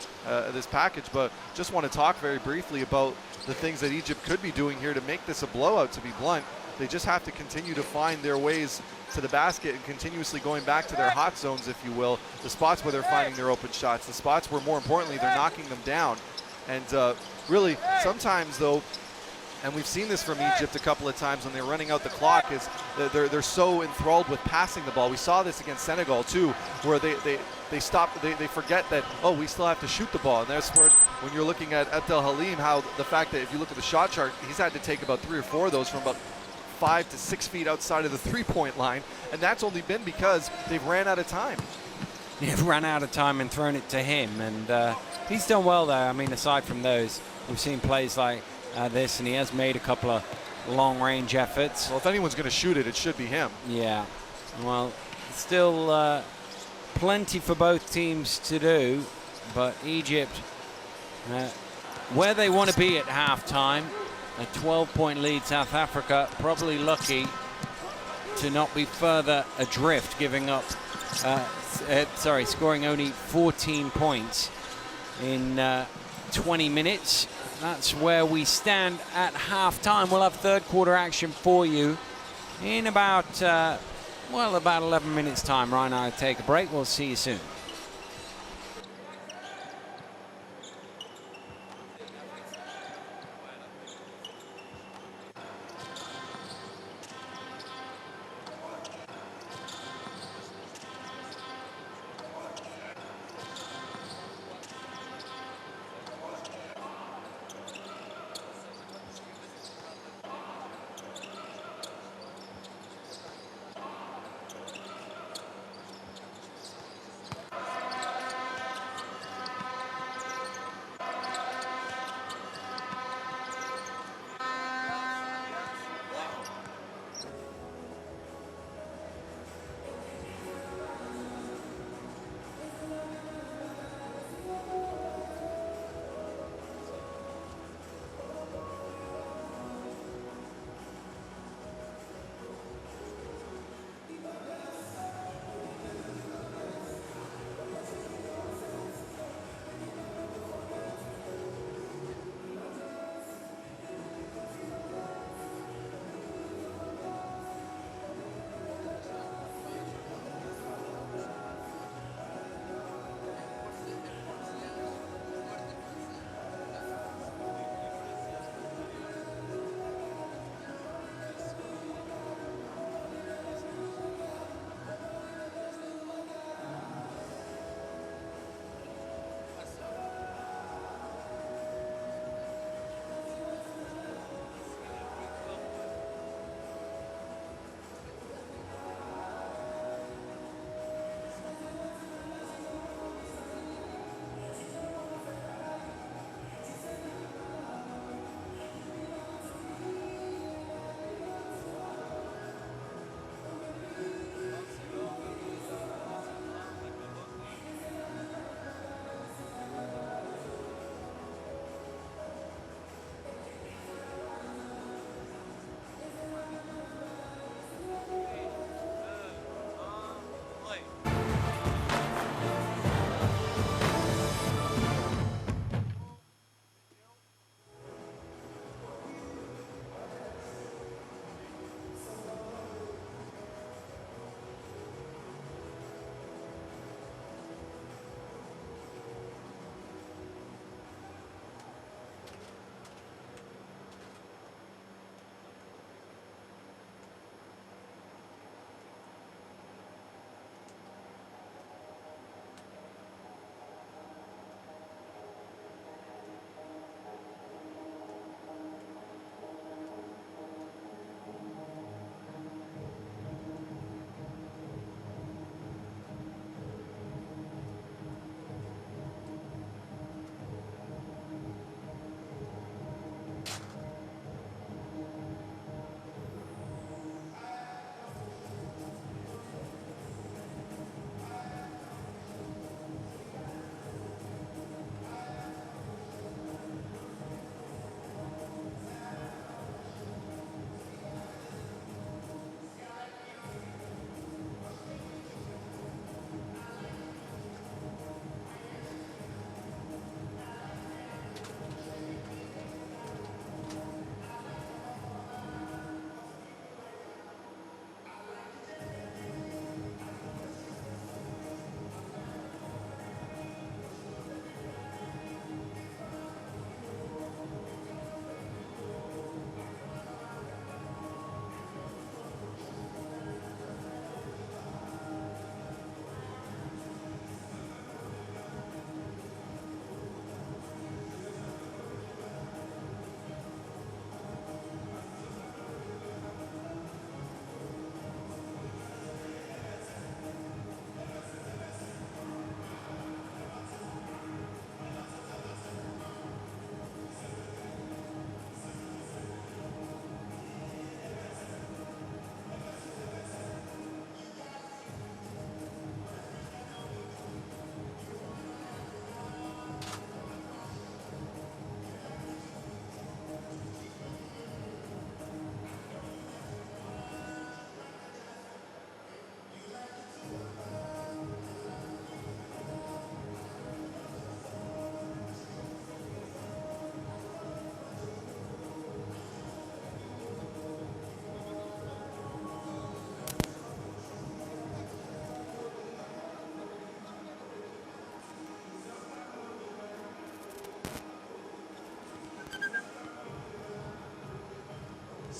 B: this package. But just want to talk very briefly about the things that Egypt could be doing here to make this a blowout, to be blunt. They just have to continue to find their ways to the basket and continuously going back to their hot zones, if you will, the spots where they're finding their open shots, the spots where, more importantly, they're knocking them down. And really, sometimes, though, And we've seen this from Egypt a couple of times when they're running out the clock, is they're so enthralled with passing the ball. We saw this against Senegal too, where they stop, they forget that, oh, we still have to shoot the ball. And that's where, when you're looking at Abdel Halim, how the fact that if you look at the shot chart, he's had to take about 3 or 4 of those from about 5 to 6 feet outside of the three-point line, and that's only been because they've ran out of time.
A: They've ran out of time and thrown it to him, and he's done well there. I mean, aside from those, we've seen plays like this, and he has made a couple of long-range efforts.
B: Well, if anyone's going to shoot it, it should be him.
A: Yeah, well, still plenty for both teams to do, but Egypt, where they want to be at halftime, a 12-point lead. South Africa probably lucky to not be further adrift, giving up, scoring only 14 points in 20 minutes. That's where we stand at halftime. We'll have third quarter action for you in about 11 minutes time. Right now, take a break. We'll see you soon.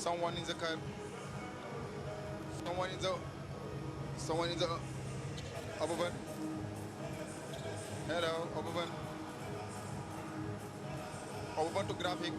E: Someone in the car. Someone in the Oberman. Hello, Oberman. Oberman to graphic.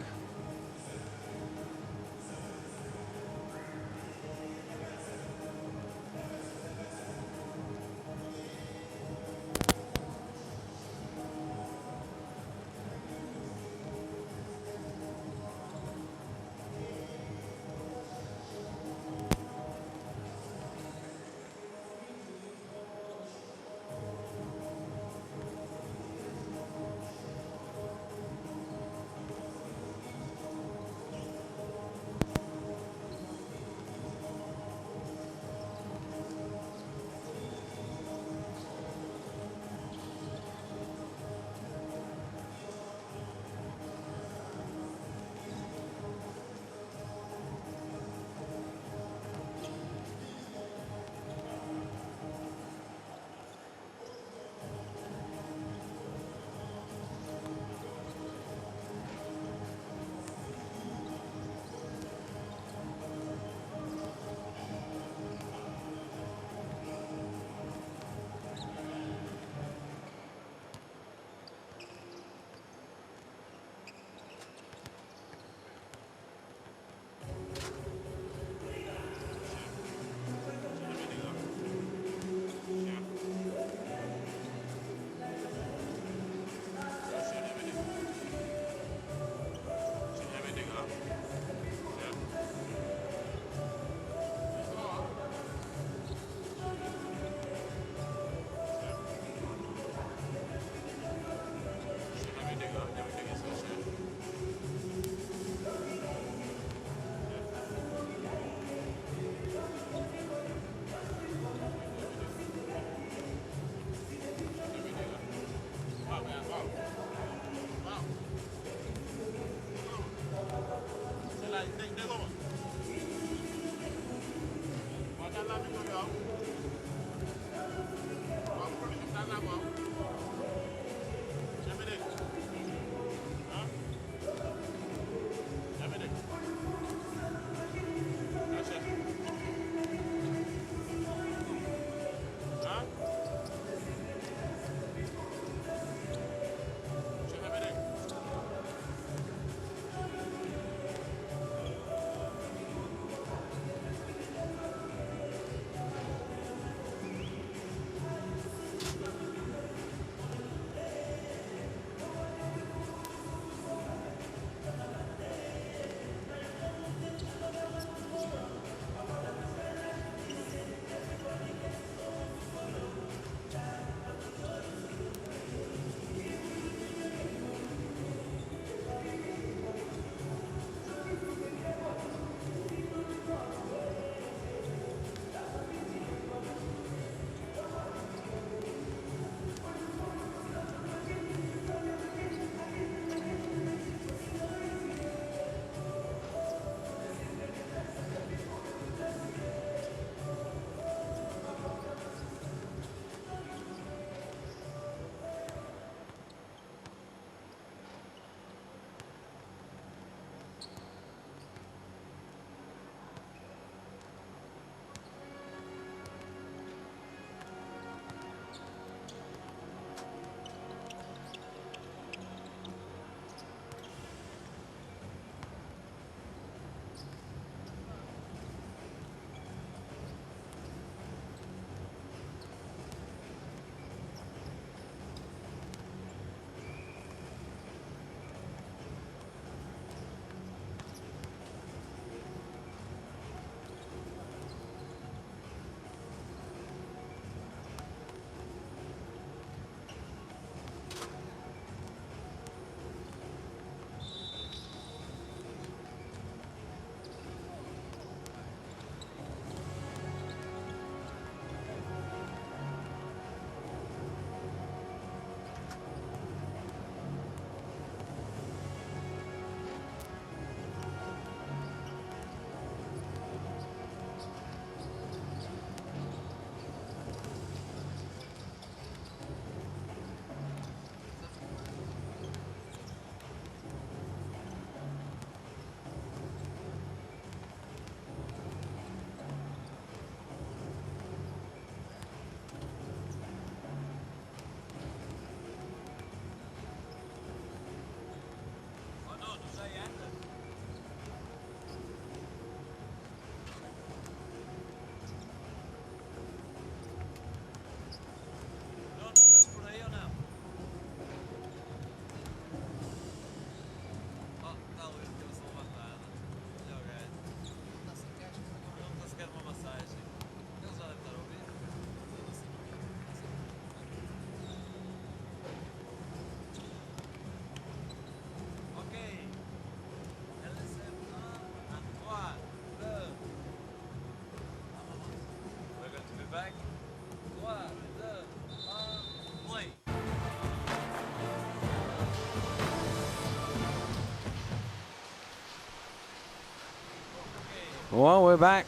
A: Well, we're back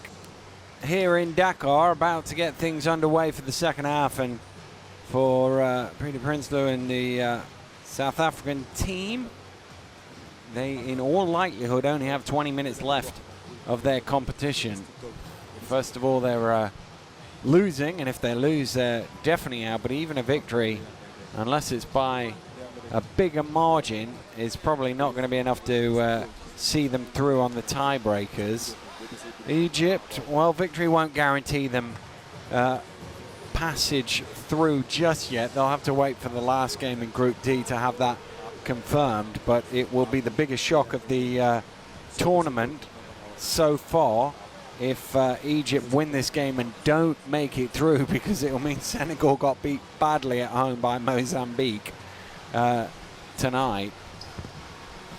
A: here in Dakar, about to get things underway for the second half, and for Peter Prinsloo and the South African team, they in all likelihood only have 20 minutes left of their competition. First of all, they're losing, and if they lose, they're definitely out, but even a victory, unless it's by a bigger margin, is probably not going to be enough to see them through on the tiebreakers. Egypt, well, victory won't guarantee them passage through just yet. They'll have to wait for the last game in Group D to have that confirmed, but it will be the biggest shock of the tournament so far if Egypt win this game and don't make it through, because it will mean Senegal got beat badly at home by Mozambique tonight.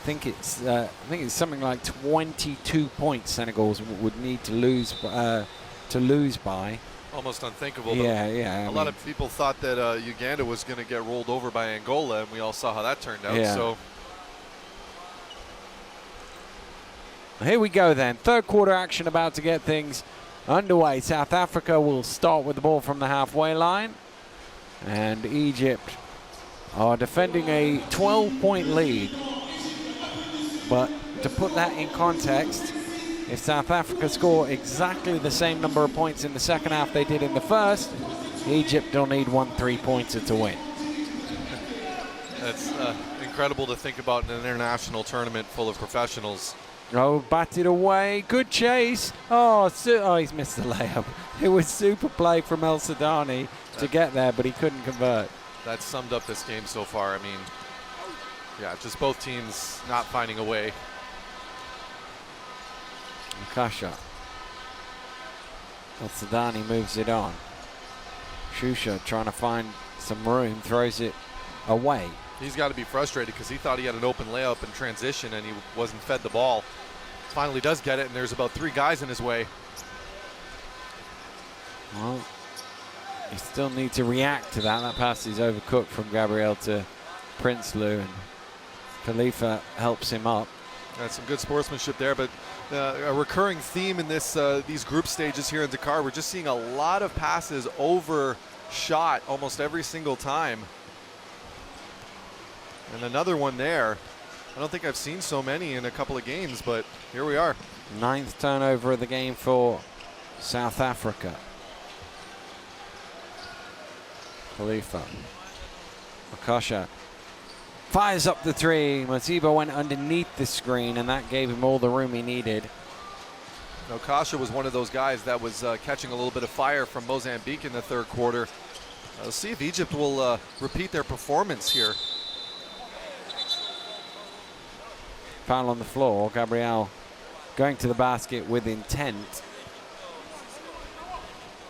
A: I think it's something like 22 points Senegal would need to lose by.
B: Almost unthinkable.
A: Yeah.
B: A lot of people thought that Uganda was going to get rolled over by Angola, and we all saw how that turned out.
A: Yeah.
B: So
A: here we go then. Third quarter action about to get things underway. South Africa will start with the ball from the halfway line, and Egypt are defending a 12-point lead. But to put that in context, if South Africa score exactly the same number of points in the second half they did in the first, Egypt will need 1 3-pointer to win.
B: that's incredible to think about in an international tournament full of professionals.
A: Oh, batted away. Good chase. Oh, he's missed the layup. It was super play from El Sadani to get there, but he couldn't convert.
B: That summed up this game so far. I mean, yeah, just both teams not finding a way.
A: Kasha. El Sadani moves it on. Shusha trying to find some room, throws it away.
B: He's got to be frustrated because he thought he had an open layup in transition and he wasn't fed the ball. Finally does get it, and there's about 3 guys in his way.
A: Well, you still need to react to that. That pass is overcooked from Gabriel to Prinsloo, and Khalifa helps him up.
B: That's some good sportsmanship there, but a recurring theme in this these group stages here in Dakar, we're just seeing a lot of passes overshot almost every single time. And another one there. I don't think I've seen so many in a couple of games, but here we are.
A: 9th turnover of the game for South Africa. Khalifa. Akasha fires up the 3. Matiba went underneath the screen, and that gave him all the room he needed.
B: Now, Kasha was one of those guys that was catching a little bit of fire from Mozambique in the third quarter. Let's see if Egypt will repeat their performance here.
A: Foul on the floor. Gabriel going to the basket with intent.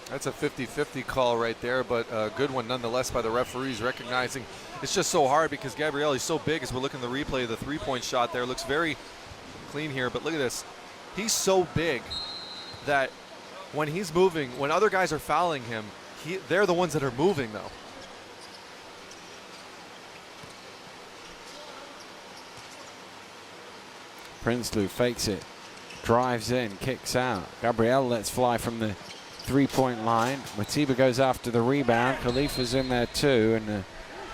B: That's a 50-50 call right there, but a good one nonetheless by the referees, recognizing it's just so hard because Gabriel is so big. As we're looking at the replay of the 3-point shot there, looks very clean here, but look at this. He's so big that when he's moving, when other guys are fouling him, they're the ones that are moving though.
A: Prinsloo fakes it, drives in, kicks out. Gabriel lets fly from the 3-point line. Matiba goes after the rebound. Khalifa's in there too, and the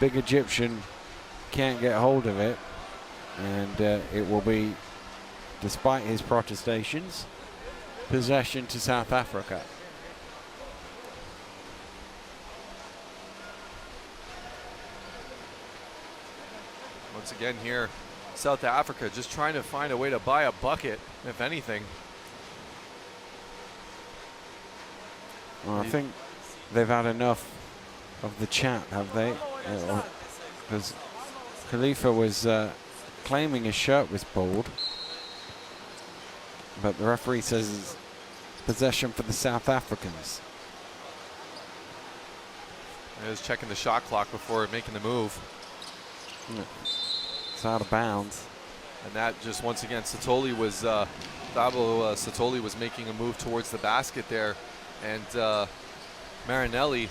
A: big Egyptian can't get hold of it. And it will be, despite his protestations, possession to South Africa.
B: Once again here, South Africa just trying to find a way to buy a bucket, if anything.
A: Well, I think they've had enough of the chat, have they? Because Khalifa was claiming his shirt was pulled, but the referee says it's possession for the South Africans.
B: He was checking the shot clock before making the move.
A: It's out of bounds.
B: And that just, once again, Satoli was, Thabo Satoli was making a move towards the basket there. And Marinelli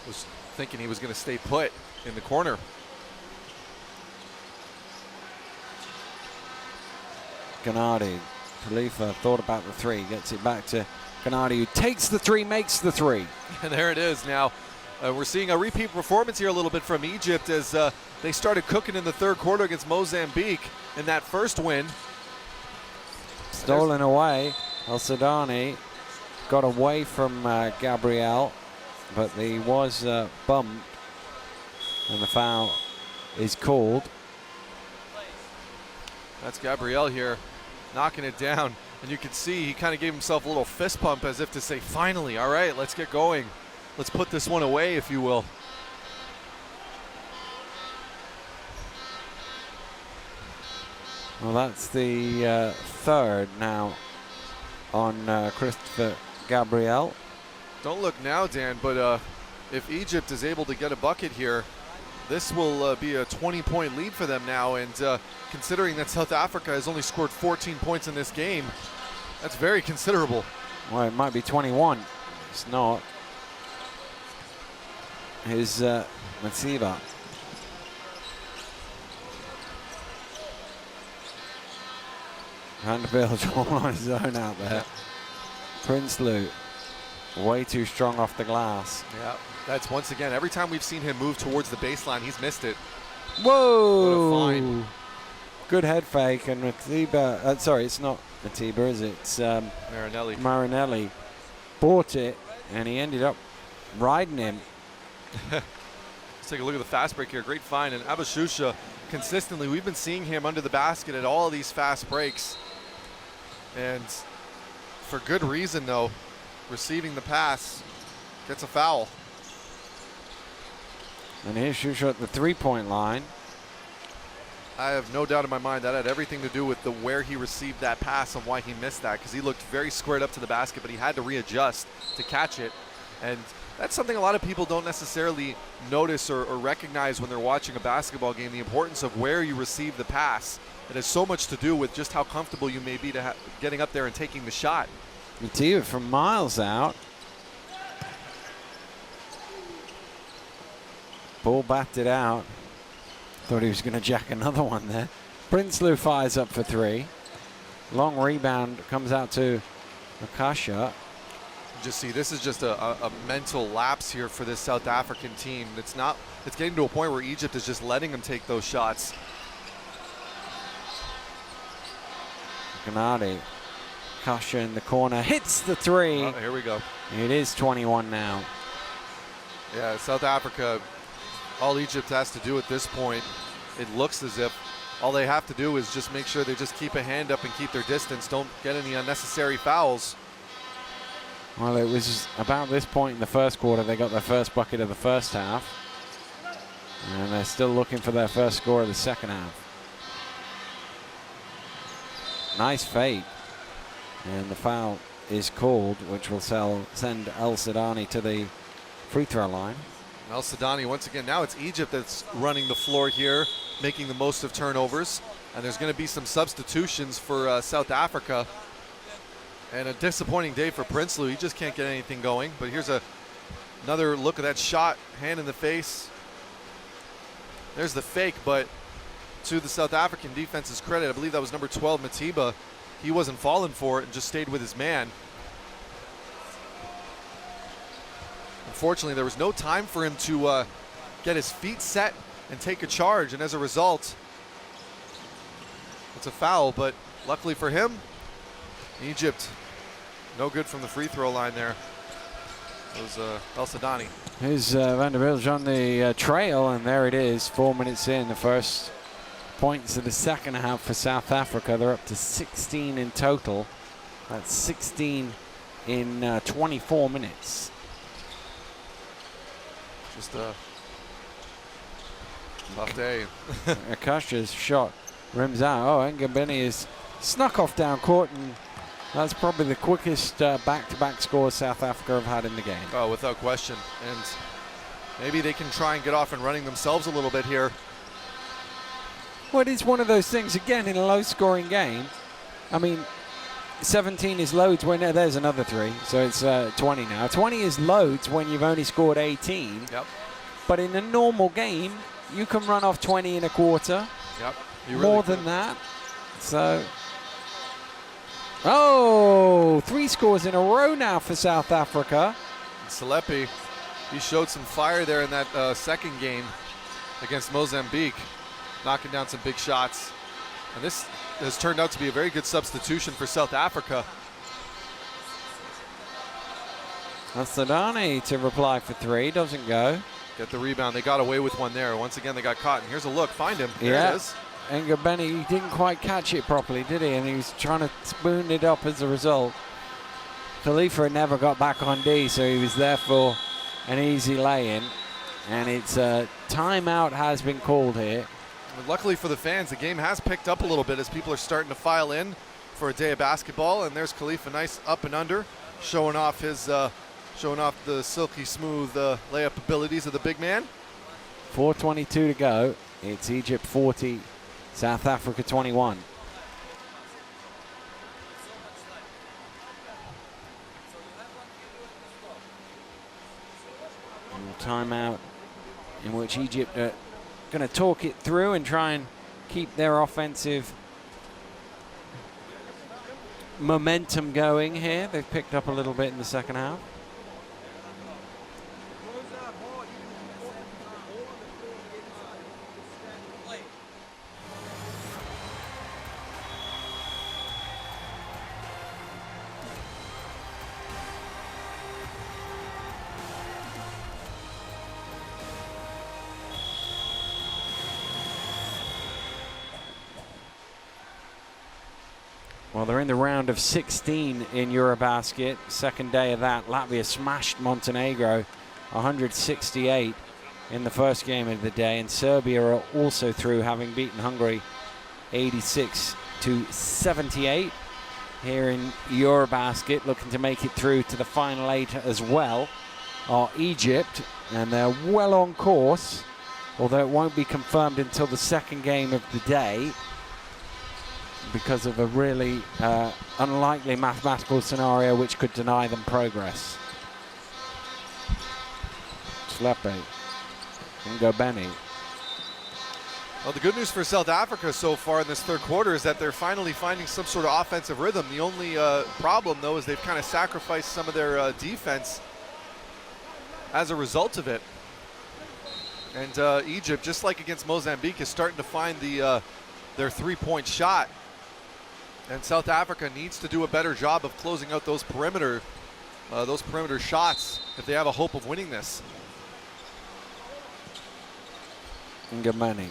B: was thinking he was going to stay put in the corner.
A: Gennady, Khalifa thought about the three, gets it back to Gennady, who takes the three, makes the three.
B: And there it is now. We're seeing a repeat performance here a little bit from Egypt as they started cooking in the third quarter against Mozambique in that first win.
A: Stolen away. El Sudani got away from Gabriel, but he was bumped, and the foul is called.
B: That's Gabriel here knocking it down, and you can see he kind of gave himself a little fist pump as if to say, finally, all right, let's get going. Let's put this one away, if you will.
A: Well, that's the third now on Christopher Gabriel.
B: Don't look now, Dan, but if Egypt is able to get a bucket here, this will be a 20-point lead for them now, and considering that South Africa has only scored 14 points in this game, that's very considerable.
A: Well, it might be 21. It's not. Here's Matiba. Vanderbilt all on his own out there. Prinsloo, way too strong off the glass.
B: Yeah, that's once again, every time we've seen him move towards the baseline, he's missed it.
A: Whoa!
B: What a find.
A: Good head fake, and Matiba, sorry, it's not Matiba, is it? It's
B: Marinelli.
A: Marinelli bought it, and he ended up riding him.
B: Let's take a look at the fast break here. Great find, and Abashusha, consistently, we've been seeing him under the basket at all of these fast breaks. And for good reason, though. Receiving the pass, gets a foul.
A: And here's Shusha at the three-point line.
B: I have no doubt in my mind that had everything to do with where he received that pass and why he missed that, because he looked very squared up to the basket, but he had to readjust to catch it. And that's something a lot of people don't necessarily notice or recognize when they're watching a basketball game, the importance of where you receive the pass. It has so much to do with just how comfortable you may be to getting up there and taking the shot.
A: Matiba from miles out. Ball batted out. Thought he was going to jack another one there. Prinsloo fires up for three. Long rebound comes out to Akasha.
B: Just see, this is just a mental lapse here for this South African team. It's getting to a point where Egypt is just letting them take those shots.
A: Gennady, Akasha in the corner, hits the three.
B: Oh, here we go.
A: It is 21 now.
B: Yeah, South Africa, all Egypt has to do at this point, it looks as if all they have to do is just make sure they just keep a hand up and keep their distance, don't get any unnecessary fouls.
A: Well, it was about this point in the first quarter they got their first bucket of the first half. And they're still looking for their first score of the second half. Nice fake. And the foul is called, which will send El Sudani to the free throw line.
B: El Sudani, once again, now it's Egypt that's running the floor here, making the most of turnovers. And there's going to be some substitutions for South Africa. And a disappointing day for Prinsloo. He just can't get anything going. But here's another look at that shot, hand in the face. There's the fake, but to the South African defense's credit, I believe that was number 12, Matiba. He wasn't falling for it and just stayed with his man. Unfortunately, there was no time for him to get his feet set and take a charge, and as a result, it's a foul, but luckily for him, Egypt, no good from the free throw line there. It was El Sudani.
A: Here's Vanderbilt on the trail, and there it is, 4 minutes in, the first points of the second half for South Africa. They're up to 16 in total. That's 16 in 24 minutes.
B: Just a tough day.
A: Akasha's shot rims out. Oh, Ngabeni is snuck off down court, and that's probably the quickest back-to-back scores South Africa have had in the game.
B: Oh, without question. And maybe they can try and get off and running themselves a little bit here.
A: Well, it is one of those things, again, in a low-scoring game. I mean, 17 is loads when there's another 3, so it's 20 now. 20 is loads when you've only scored 18.
B: Yep.
A: But in a normal game, you can run off 20 in a quarter.
B: Yep.
A: More than that. So, oh, 3 scores in a row now for South Africa.
B: Selepe, he showed some fire there in that second game against Mozambique, knocking down some big shots. And this has turned out to be a very good substitution for South Africa.
A: Al-Sadani to reply for 3, doesn't go.
B: Get the rebound. They got away with one there. Once again, they got caught. And here's a look. Find him. There it is.
A: And Gabeni, he didn't quite catch it properly, did he? And he was trying to spoon it up as a result. Khalifa never got back on D, so he was there for an easy lay-in. And it's a timeout has been called here.
B: Luckily for the fans, the game has picked up a little bit as people are starting to file in for a day of basketball. And there's Khalifa, nice up and under, showing off his, showing off the silky smooth layup abilities of the big man.
A: 4:22 to go. It's Egypt 40, South Africa 21. And timeout in which Egypt are going to talk it through and try and keep their offensive momentum going here. They've picked up a little bit in the second half. Well, they're in the round of 16 in EuroBasket. Second day of that. Latvia smashed Montenegro 168 in the first game of the day. And Serbia are also through, having beaten Hungary 86-78. Here in EuroBasket, looking to make it through to the final 8 as well, are Egypt. And they're well on course, although it won't be confirmed until the second game of the day, because of a really unlikely mathematical scenario which could deny them progress. Slepe and Gobeni.
B: Well, the good news for South Africa so far in this third quarter is that they're finally finding some sort of offensive rhythm. The only problem, though, is they've kind of sacrificed some of their defense as a result of it. And Egypt, just like against Mozambique, is starting to find their three-point shot. And South Africa needs to do a better job of closing out those perimeter shots if they have a hope of winning this.
A: Ngamani.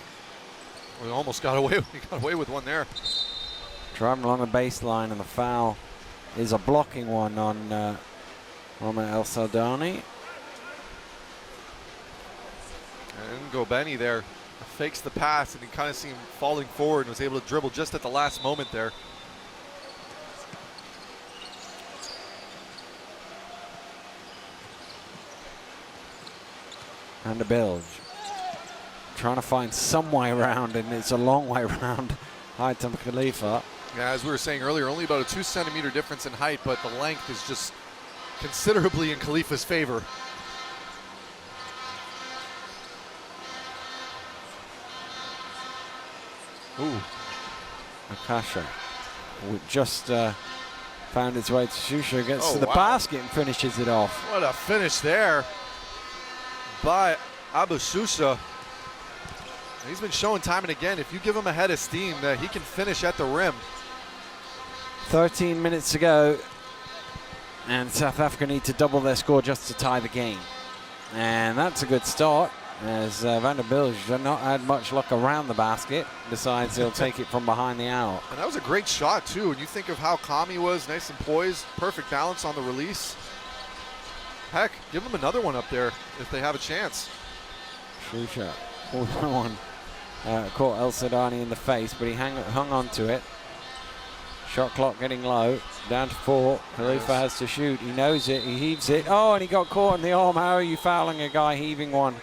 B: We almost got away. We got away with one there.
A: Driving along the baseline, and the foul is a blocking one on Roman El-Sadani.
B: And Gobeni there fakes the pass, and you kind of see him falling forward and was able to dribble just at the last moment there.
A: And the Bilge trying to find some way around, and it's a long way around Haitham Khalifa.
B: Yeah, as we were saying earlier, only about a 2 centimeter difference in height, but the length is just considerably in Khalifa's favor. Ooh.
A: Akasha just found its way to Shusha, gets to the
B: wow.
A: basket and finishes it off.
B: What a finish there by Abu Shusha. He's been showing time and again, if you give him a head of steam, that he can finish at the rim.
A: 13 minutes to go, and South Africa need to double their score just to tie the game. And that's a good start, as Van der Bilge has not had much luck around the basket. Decides he'll take it from behind the arc.
B: And that was a great shot, too. When you think of how calm he was, nice and poised, perfect balance on the release. Heck, give him another one up there if they have a chance.
A: Shusha, one. Caught El-Sadani in the face, but he hung on to it. Shot clock getting low, down to 4. Khalifa has to shoot. He knows it. He heaves it. Oh, and he got caught in the arm. How are you fouling a guy heaving one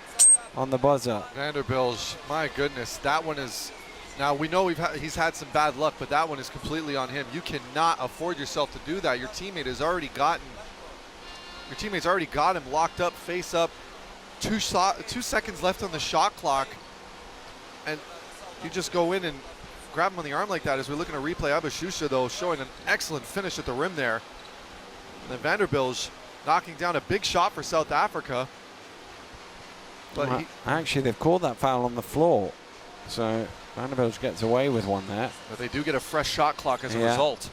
A: on the buzzer?
B: Van der Bilge, my goodness, that one is Now we know he's had some bad luck, but that one is completely on him. You cannot afford yourself to do that. Your teammate's already got him locked up, face up. 2 seconds left on the shot clock, and you just go in and grab him on the arm like that. As we're looking at replay, Abashusha though showing an excellent finish at the rim there. And then Vanderbilge knocking down a big shot for South Africa. But
A: actually, they've called that foul on the floor, so Vanderbilt gets away with one there.
B: But they do get a fresh shot clock as a result.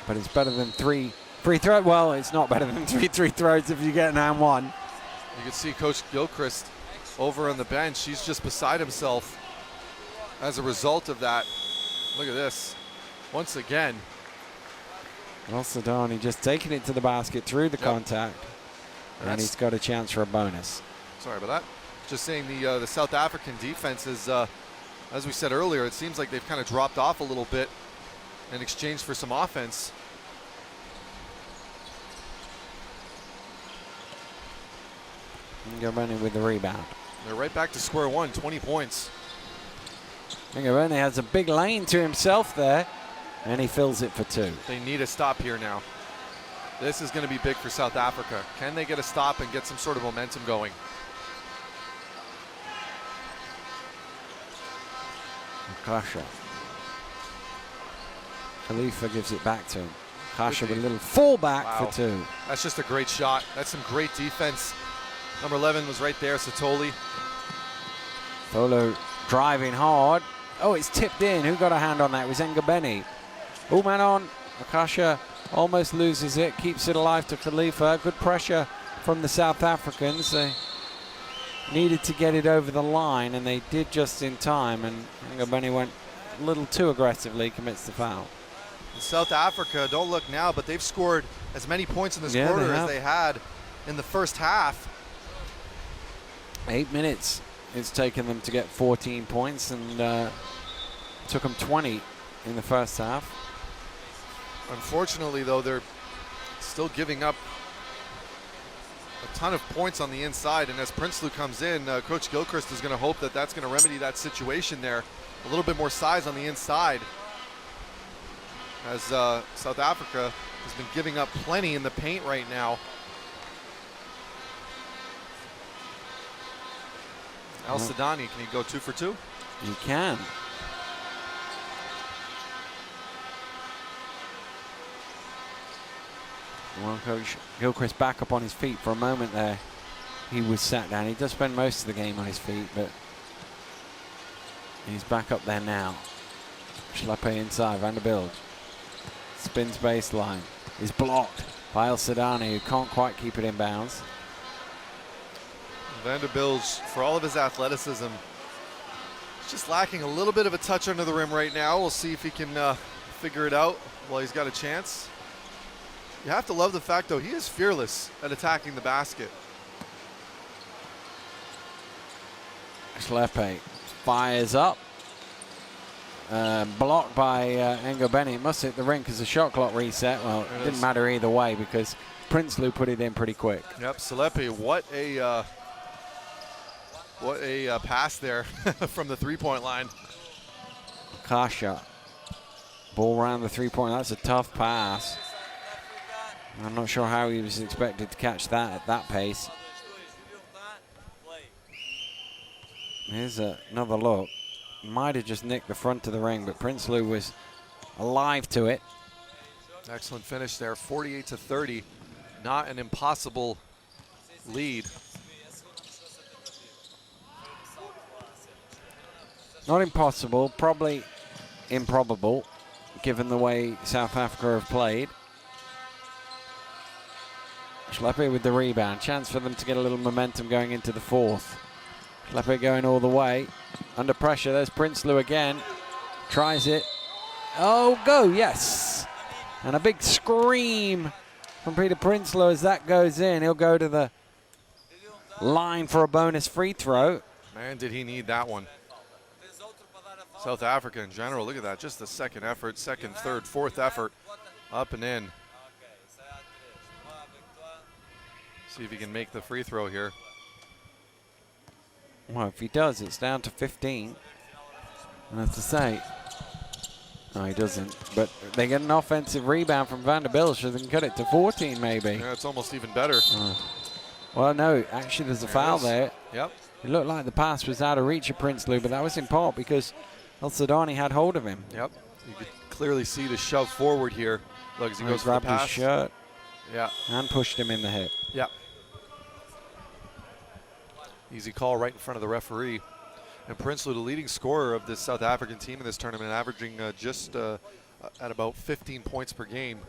A: But it's better than 3 free throws. Well, it's not better than 3 free throws if you get an and one.
B: You can see Coach Gilchrist over on the bench. He's just beside himself as a result of that. Look at this. Once again.
A: Al-Sadani just taking it to the basket through the contact. And he's got a chance for a bonus.
B: Sorry about that. Just saying the South African defense is, as we said earlier, it seems like they've kind of dropped off a little bit in exchange for some offense.
A: Ngobeni with the rebound.
B: They're right back to square one, 20 points.
A: Ngobeni has a big lane to himself there, and he fills it for 2.
B: They need a stop here now. This is going to be big for South Africa. Can they get a stop and get some sort of momentum going?
A: Kasha. Khalifa gives it back to him. Kasha with a little fallback for 2.
B: That's just a great shot. That's some great defense. Number 11 was right there, Satoli.
A: Tholo driving hard. Oh, it's tipped in. Who got a hand on that? It was Ngobeni. All man on. Akasha almost loses it. Keeps it alive to Khalifa. Good pressure from the South Africans. They needed to get it over the line, and they did just in time. And Ngobeni went a little too aggressively, commits the foul.
B: South Africa, don't look now, but they've scored as many points in this quarter as they had in the first half.
A: 8 minutes it's taken them to get 14 points, and took them 20 in the first half.
B: Unfortunately, though, they're still giving up a ton of points on the inside, and as Prinsloo comes in, Coach Gilchrist is going to hope that that's going to remedy that situation there. A little bit more size on the inside, as South Africa has been giving up plenty in the paint right now. Al-Sadani, can he go 2 for 2?
A: He can. Well, Coach Gilchrist back up on his feet for a moment there. He was sat down. He does spend most of the game on his feet, but he's back up there now. Schleppe inside, Vanderbilt. Spins baseline. Is blocked by Al-Sadani, who can't quite keep it in bounds.
B: Vanderbilt, for all of his athleticism, is just lacking a little bit of a touch under the rim right now. We'll see if he can figure it out while he's got a chance. You have to love the fact, though, he is fearless at attacking the basket.
A: Schleppe fires up. Blocked by Ngobeni. It must hit the ring because the shot clock reset. Well, it didn't matter either way because Prinsloo put it in pretty quick.
B: Yep, Salepe, what a pass there from the three-point line.
A: Kasha. Ball around the three-point. That's a tough pass. I'm not sure how he was expected to catch that at that pace. Here's another look. Might have just nicked the front of the ring, but Prinsloo was alive to it.
B: Excellent finish there, 48-30. Not an impossible lead.
A: Not impossible, probably improbable, given the way South Africa have played. Schleppe with the rebound. Chance for them to get a little momentum going into the fourth. Schleppe going all the way. Under pressure, there's Prinsloo again. Tries it. Oh, go, yes. And a big scream from Peter Prinsloo as that goes in. He'll go to the line for a bonus free throw.
B: Man, did he need that one. South Africa in general, look at that. Just the second effort, second, third, fourth effort. Up and in. See if he can make the free throw here.
A: Well, if he does, it's down to 15. And as to say, no, he doesn't. But they get an offensive rebound from Vanderbilt, so they can cut it to 14 maybe.
B: Yeah, it's almost even better.
A: Well, no, actually there's a foul there.
B: Yep.
A: It looked like the pass was out of reach of Prinsloo, but that was in part because El-Sadani had hold of him.
B: Yep. You could clearly see the shove forward here. Look, as he goes for the
A: grabbed his
B: pass.
A: shirt.
B: Yeah.
A: And pushed him in the hip.
B: Yeah. Easy call right in front of the referee. And Prinsloo, the leading scorer of this South African team in this tournament, averaging just at about 15 points per game.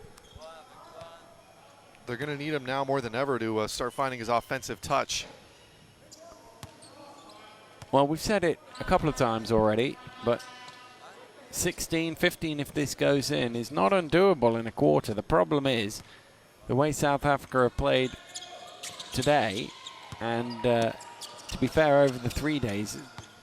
B: They're going to need him now more than ever to start finding his offensive touch.
A: Well, we've said it a couple of times already, but 16, 15 if this goes in is not undoable in a quarter. The problem is the way South Africa have played today, and to be fair, over the 3 days,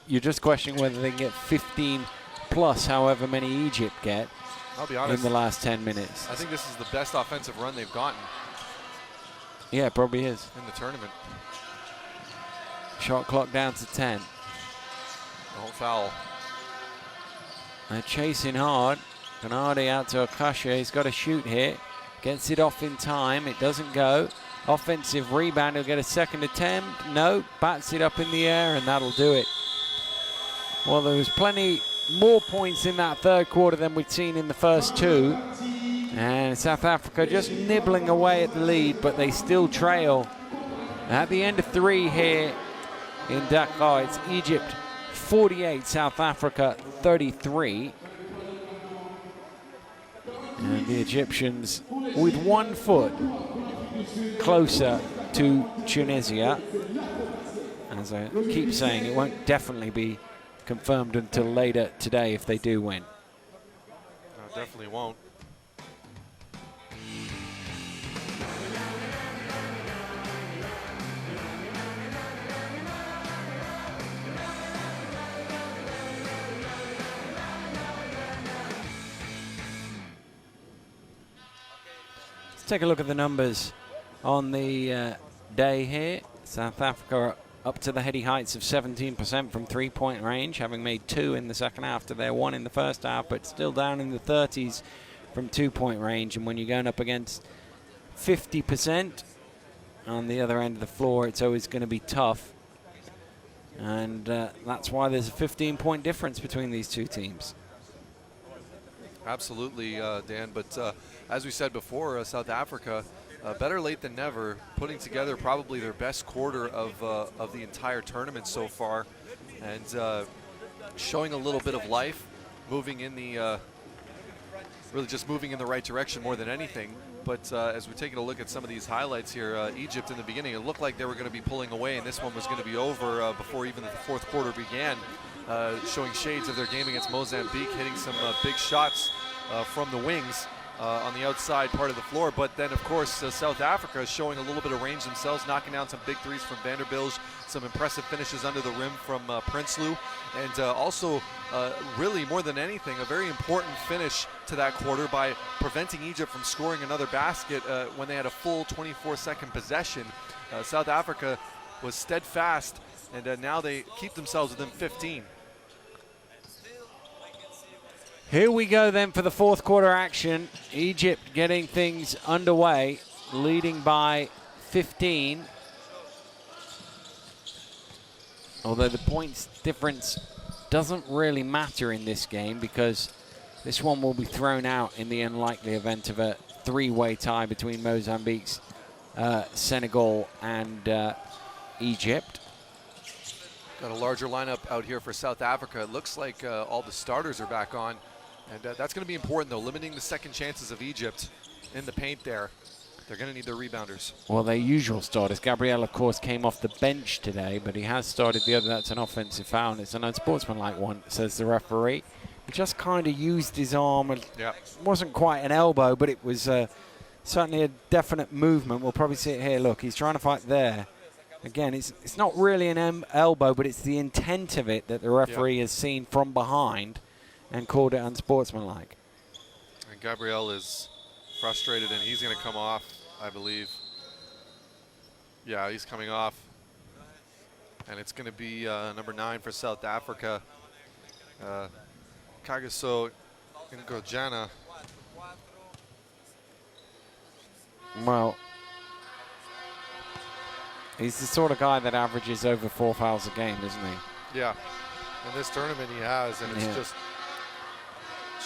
A: you're just questioning whether they can get 15 plus however many Egypt get.
B: I'll be honest,
A: in the last 10 minutes.
B: I think this is the best offensive run they've gotten.
A: Yeah, it probably is.
B: In the tournament.
A: Shot clock down to 10.
B: Don't foul.
A: They're chasing hard. Bernardi out to Akasha. He's got to shoot here. Gets it off in time. It doesn't go. Offensive rebound. He'll get a second attempt. No. Bats it up in the air, and that'll do it. Well, there was plenty more points in that third quarter than we'd seen in the first two. And South Africa just nibbling away at the lead, but they still trail. At the end of 3 here in Dakar, it's Egypt 48, South Africa 33. And the Egyptians with 1 foot closer to Tunisia. As I keep saying, it won't definitely be confirmed until later today if they do win.
B: No, definitely won't.
A: Let's take a look at the numbers on the day here. South Africa up to the heady heights of 17% from 3-point range, having made 2 in the second half to their 1 in the first half, but still down in the 30s from 2-point range. And when you're going up against 50% on the other end of the floor, it's always going to be tough. And that's why there's a 15-point difference between these two teams.
B: Absolutely, Dan. But as we said before, South Africa, better late than never, putting together probably their best quarter of the entire tournament so far, and showing a little bit of life, moving in the really just moving in the right direction more than anything. But as we're taking a look at some of these highlights here, Egypt in the beginning, it looked like they were going to be pulling away, and this one was going to be over before even the fourth quarter began. Showing shades of their game against Mozambique, hitting some big shots from the wings on the outside part of the floor. But then, of course, South Africa is showing a little bit of range themselves, knocking down some big threes from Vanderbilt, some impressive finishes under the rim from Prinsloo, and also, really more than anything, a very important finish to that quarter by preventing Egypt from scoring another basket when they had a full 24-second possession. South Africa was steadfast, and now they keep themselves within 15.
A: Here we go then for the fourth quarter action. Egypt getting things underway, leading by 15. Although the points difference doesn't really matter in this game because this one will be thrown out in the unlikely event of a 3-way tie between Mozambique's Senegal and Egypt.
B: Got a larger lineup out here for South Africa. It looks like all the starters are back on. And that's going to be important, though, limiting the second chances of Egypt in the paint there. They're going to need their rebounders.
A: Well, their usual starters. Gabriel, of course, came off the bench today, but he has started the other. That's an offensive foul, and it's an unsportsmanlike one, says the referee. He just kind of used his arm. And
B: yeah.
A: Wasn't quite an elbow, but it was certainly a definite movement. We'll probably see it here. Look, he's trying to fight there. Again, it's not really an elbow, but it's the intent of it that the referee has seen from behind and called it unsportsmanlike.
B: And Gabriel is frustrated, and he's going to come off, I believe. Yeah, he's coming off. And it's going to be number 9 for South Africa. Kagaso Ngojana.
A: Well, he's the sort of guy that averages over 4 fouls a game, isn't he?
B: Yeah, in this tournament he has, and it's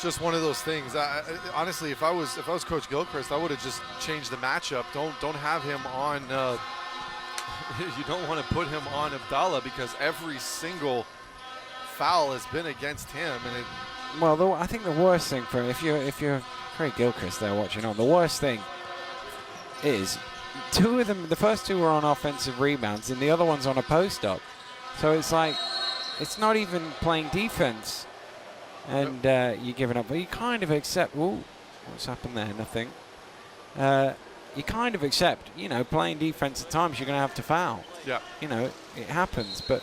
B: just one of those things. Honestly, if I was Coach Gilchrist, I would have just changed the matchup. Don't have him on. You don't want to put him on Abdallah because every single foul has been against him, and
A: well, I think the worst thing for if you're Craig Gilchrist there watching on, the worst thing is 2 of them. The first 2 were on offensive rebounds, and the other one's on a post up. So it's like it's not even playing defense, and you're giving up. But you kind of accept. Ooh, what's happened there? Nothing. You kind of accept, playing defense at times you're going to have to foul.
B: Yeah.
A: It happens, but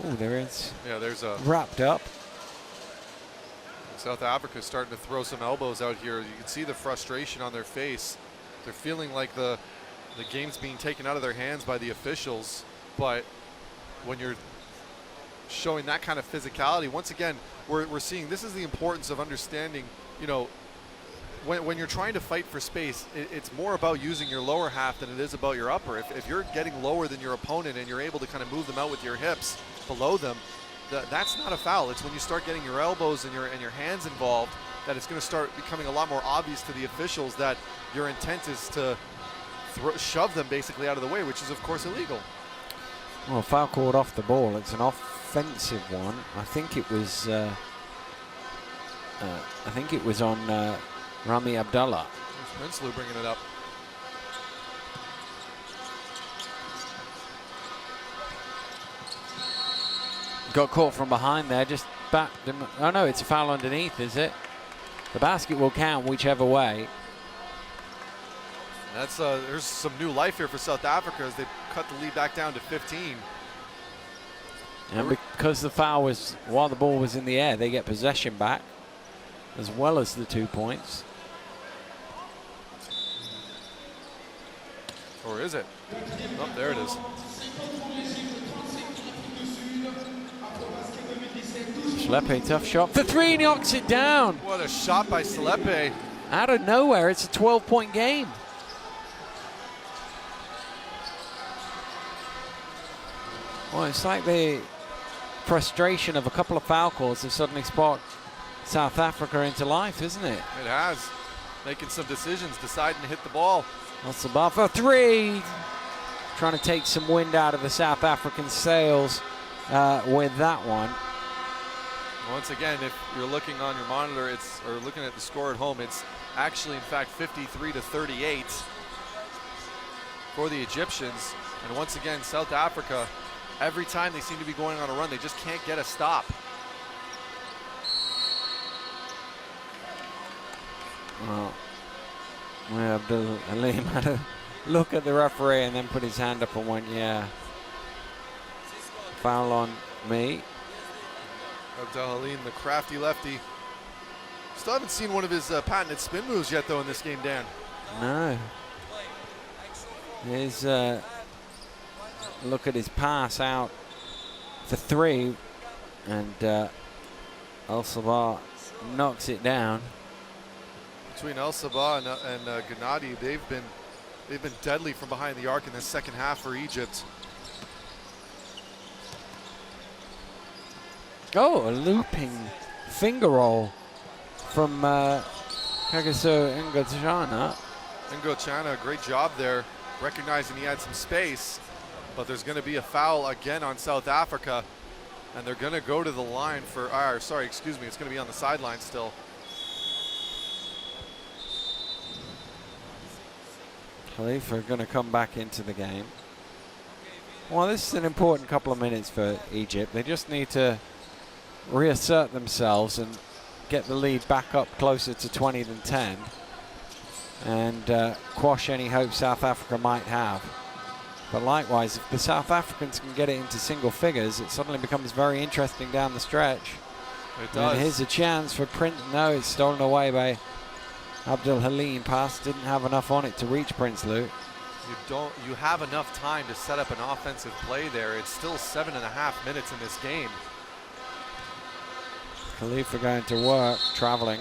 A: there is.
B: Yeah, there's a
A: wrapped up.
B: South Africa's starting to throw some elbows out here. You can see the frustration on their face. They're feeling like the game's being taken out of their hands by the officials, but when you're showing that kind of physicality, once again, we're seeing this is the importance of understanding, when you're trying to fight for space, it's more about using your lower half than it is about your upper. If you're getting lower than your opponent and you're able to kind of move them out with your hips below them, that's not a foul. It's when you start getting your elbows and your hands involved that it's going to start becoming a lot more obvious to the officials that your intent is to shove them basically out of the way, which is of course illegal.
A: Well, foul called off the ball. It's an offensive one. I think it was on Rami Abdallah.
B: There's Prinsloo bringing it up.
A: Got caught from behind there, just backed him. Oh no, it's a foul underneath, is it? The basket will count whichever way.
B: That's there's some new life here for South Africa as they cut the lead back down to 15.
A: And because the foul was while the ball was in the air, they get possession back as well as the 2 points.
B: Or is it? Oh, there it is.
A: Schleppe, tough shot for 3, knocks it down.
B: What a shot by Schleppe.
A: Out of nowhere, it's a 12-point game. Well, it's like the frustration of a couple of foul calls have suddenly sparked South Africa into life, isn't it?
B: It has. Making some decisions, deciding to hit the ball.
A: That's the bar for 3. Trying to take some wind out of the South African sails with that one.
B: Once again, if you're looking on your monitor, or looking at the score at home, it's actually, in fact, 53-38 for the Egyptians. And once again, South Africa, every time they seem to be going on a run, they just can't get a stop.
A: Well, Abdul Halim had a look at the referee and then put his hand up and went, yeah, foul on me.
B: Abdul Halim, the crafty lefty. Still haven't seen one of his patented spin moves yet, though, in this game, Dan.
A: No. Here's look at his pass out for 3, and Al Sabah knocks it down.
B: Between El Sabah and Gennady, they've been deadly from behind the arc in the second half for Egypt.
A: Oh, a looping finger roll from Kagaso Ngojana.
B: Ngojana, great job there, recognizing he had some space, but there's going to be a foul again on South Africa, and they're going to go to the line for, it's going to be on the sideline still.
A: Khalifa are going to come back into the game. Well, this is an important couple of minutes for Egypt. They just need to reassert themselves and get the lead back up closer to 20 than 10 and quash any hope South Africa might have. But likewise, if the South Africans can get it into single figures, it suddenly becomes very interesting down the stretch.
B: It does.
A: And here's a chance for Prince. No, it's stolen away by Abdul Halim. Pass didn't have enough on it to reach Prinsloo.
B: You have enough time to set up an offensive play there. It's still 7.5 minutes in this game.
A: Khalifa going to work, traveling.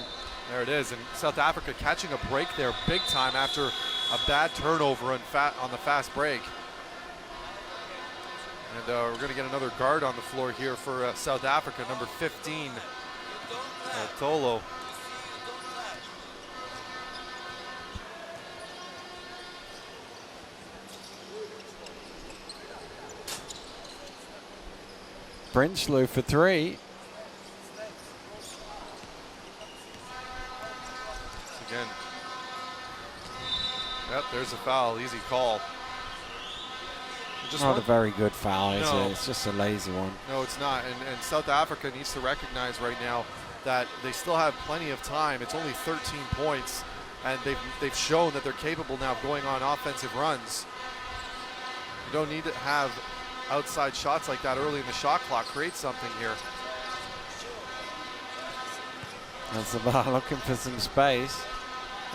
B: There it is, and South Africa catching a break there big time after a bad turnover on the fast break. And we're going to get another guard on the floor here for South Africa, number 15, Tolo.
A: Prinsloo for 3.
B: Again. Yep, there's a foul. Easy call.
A: Not a very good foul, is
B: No.
A: it? It's just a lazy one.
B: No, it's not. And South Africa needs to recognize right now that they still have plenty of time. It's only 13 points, and they've shown that they're capable now of going on offensive runs. You don't need to have outside shots like that early in the shot clock. Create something here.
A: That's about looking for some space.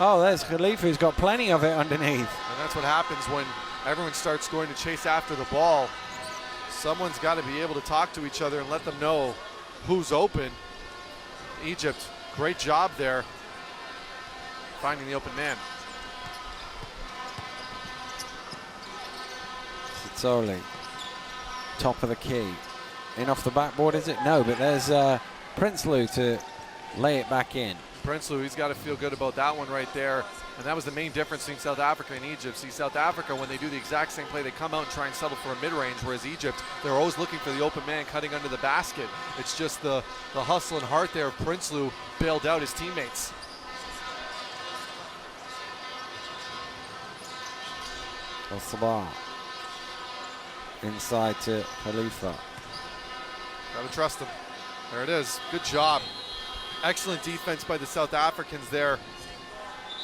A: Oh, there's Khalifa, who's got plenty of it underneath.
B: And that's what happens when everyone starts going to chase after the ball. Someone's got to be able to talk to each other and let them know who's open. Egypt, great job there finding the open man.
A: Sitsoli, top of the key. In off the backboard, is it? No, but there's Prinsloo to lay it back in.
B: Prinsloo, he's got to feel good about that one right there. And that was the main difference between South Africa and Egypt. See, South Africa, when they do the exact same play, they come out and try and settle for a mid-range, whereas Egypt, they're always looking for the open man cutting under the basket. It's just the hustle and heart there of Prinsloo bailed out his teammates.
A: Sabah inside to Khalifa.
B: Gotta trust him. There it is. Good job. Excellent defense by the South Africans there.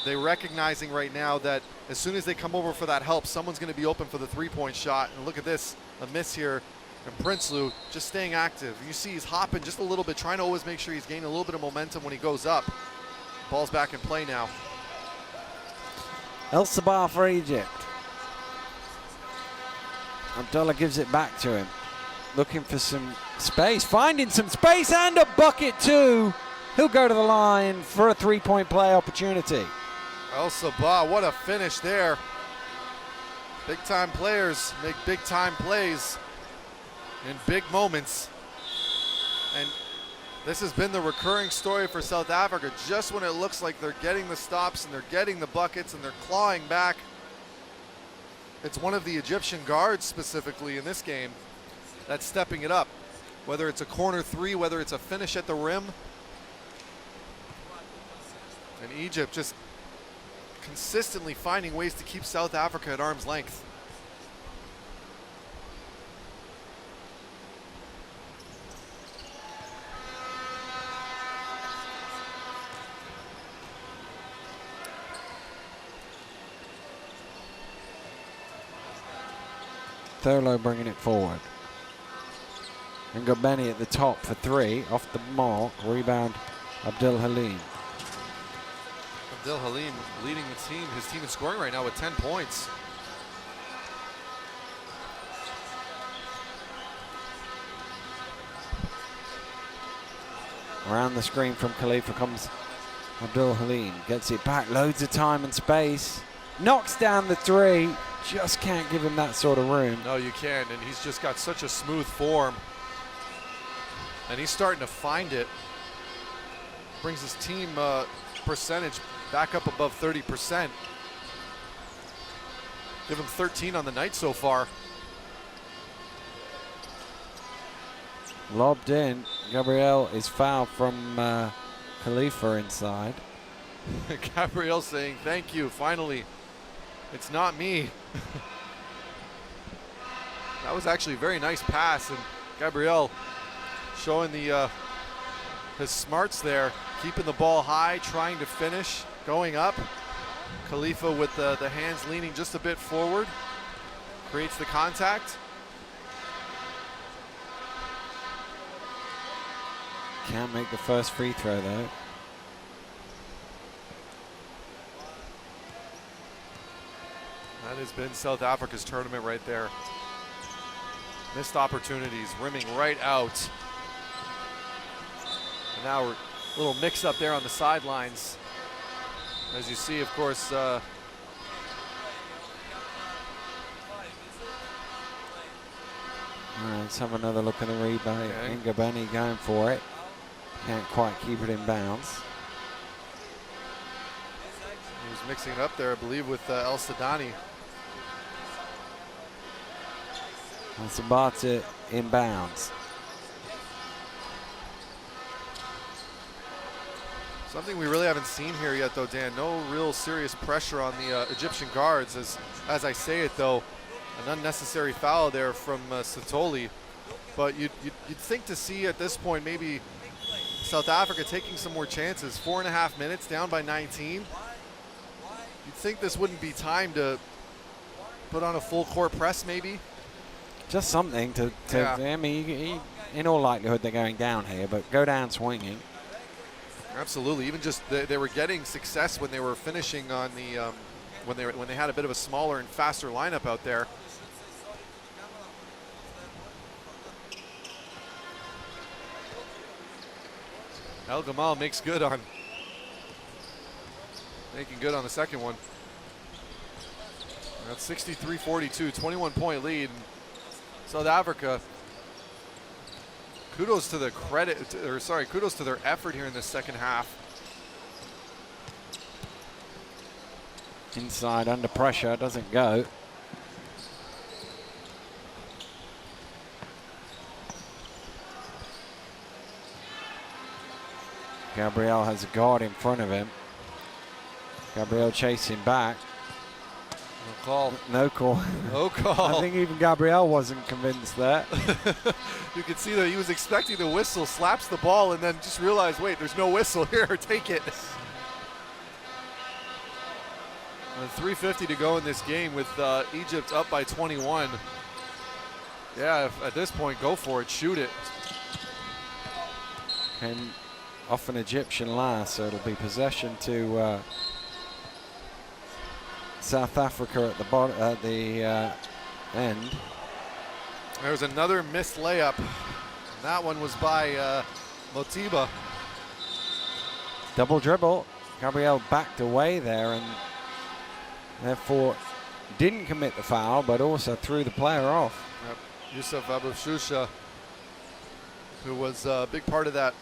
B: They're recognizing right now that as soon as they come over for that help, someone's going to be open for the three-point shot. And look at this, a miss here. And Prinsloo just staying active. You see he's hopping just a little bit, trying to always make sure he's gaining a little bit of momentum when he goes up. Ball's back in play now.
A: El Sabah for Egypt. Abdullah gives it back to him. Looking for some space, finding some space, and a bucket too. He'll go to the line for a three-point play opportunity.
B: El Sabah, what a finish there. Big-time players make big-time plays in big moments. And this has been the recurring story for South Africa. Just when it looks like they're getting the stops and they're getting the buckets and they're clawing back, it's one of the Egyptian guards specifically in this game that's stepping it up. Whether it's a corner three, whether it's a finish at the rim. And Egypt just consistently finding ways to keep South Africa at arm's length.
A: Thurlow bringing it forward. And got Benny at the top for 3, off the mark, rebound Abdul Halim.
B: Abdul Halim leading the team, his team is scoring right now with 10 points.
A: Around the screen from Khalifa comes Abdul Halim, gets it back, loads of time and space, knocks down the 3, just can't give him that sort of room.
B: No, you can't, and he's just got such a smooth form. And he's starting to find it. Brings his team percentage back up above 30%. Give him 13 on the night so far.
A: Lobbed in. Gabriel is fouled from Khalifa inside.
B: Gabriel saying, thank you, finally. It's not me. That was actually a very nice pass, and Gabriel showing the his smarts there, keeping the ball high, trying to finish, going up. Khalifa with the hands leaning just a bit forward, creates the contact.
A: Can't make the first free throw though.
B: That has been South Africa's tournament right there. Missed opportunities, rimming right out. And now we're a little mix up there on the sidelines. As you see, of course,
A: All right, let's have another look at the replay.
B: Okay.
A: Ngabeni going for it. Can't quite keep it in bounds.
B: he was mixing it up there, I believe, with El Sadani.
A: And Sabata in bounds.
B: Something we really haven't seen here yet, though, Dan. No real serious pressure on the Egyptian guards. As I say it, though, an unnecessary foul there from Satoli. But you'd think to see at this point maybe South Africa taking some more chances. 4.5 minutes, down by 19. You'd think this wouldn't be time to put on a full court press, maybe.
A: Just something to
B: Yeah.
A: I mean, in all likelihood, they're going down here, but go down swinging.
B: Absolutely. Even just they were getting success when they were finishing on the when they had a bit of a smaller and faster lineup out there. El Gamal makes good on making good on the second one. That's 63-42, 21-point lead. South Africa. Kudos to the kudos to their effort here in the second half.
A: Inside, under pressure, doesn't go. Gabriel has a guard in front of him. Gabriel chasing back.
B: No call.
A: No call.
B: No call.
A: I think even Gabriel wasn't convinced there.
B: You can see that he was expecting the whistle, slaps the ball, and then just realized, wait, there's no whistle here, take it. And 3:50 to go in this game with Egypt up by 21. Yeah, at this point, go for it, shoot it.
A: Came off an Egyptian last, so it'll be possession to South Africa at the bottom, at the end.
B: There's another missed layup. And that one was by Motiba.
A: Double dribble. Gabriel backed away there and therefore didn't commit the foul, but also threw the player off.
B: Yep. Yusuf Abushusha, who was a big part of that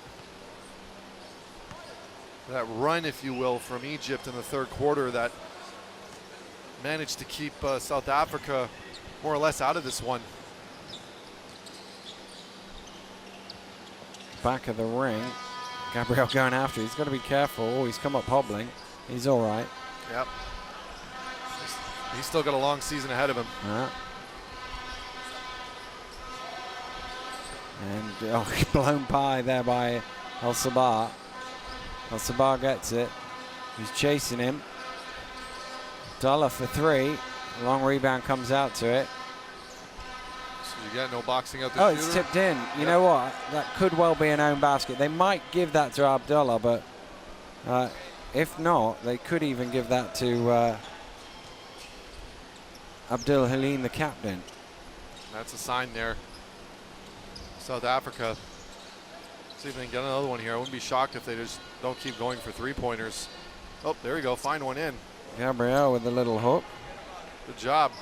B: run, if you will, from Egypt in the third quarter that managed to keep South Africa more or less out of this one.
A: Back of the ring. Gabriel going after. He's got to be careful. Oh, he's come up hobbling. He's all right.
B: Yep. He's still got a long season ahead of him.
A: And blown by there by El Sabah. El Sabah gets it. He's chasing him. Dollar for three. Long rebound comes out to it.
B: So you got no boxing out the shooter.
A: It's tipped in. You know what? That could well be an own basket. They might give that to Abdullah, but if not, they could even give that to Abdul Halim, the captain.
B: That's a sign there. South Africa. See if they can get another one here. I wouldn't be shocked if they just don't keep going for three-pointers. Oh, there you go. Find one in.
A: Gabriel with a little hook.
B: Good job.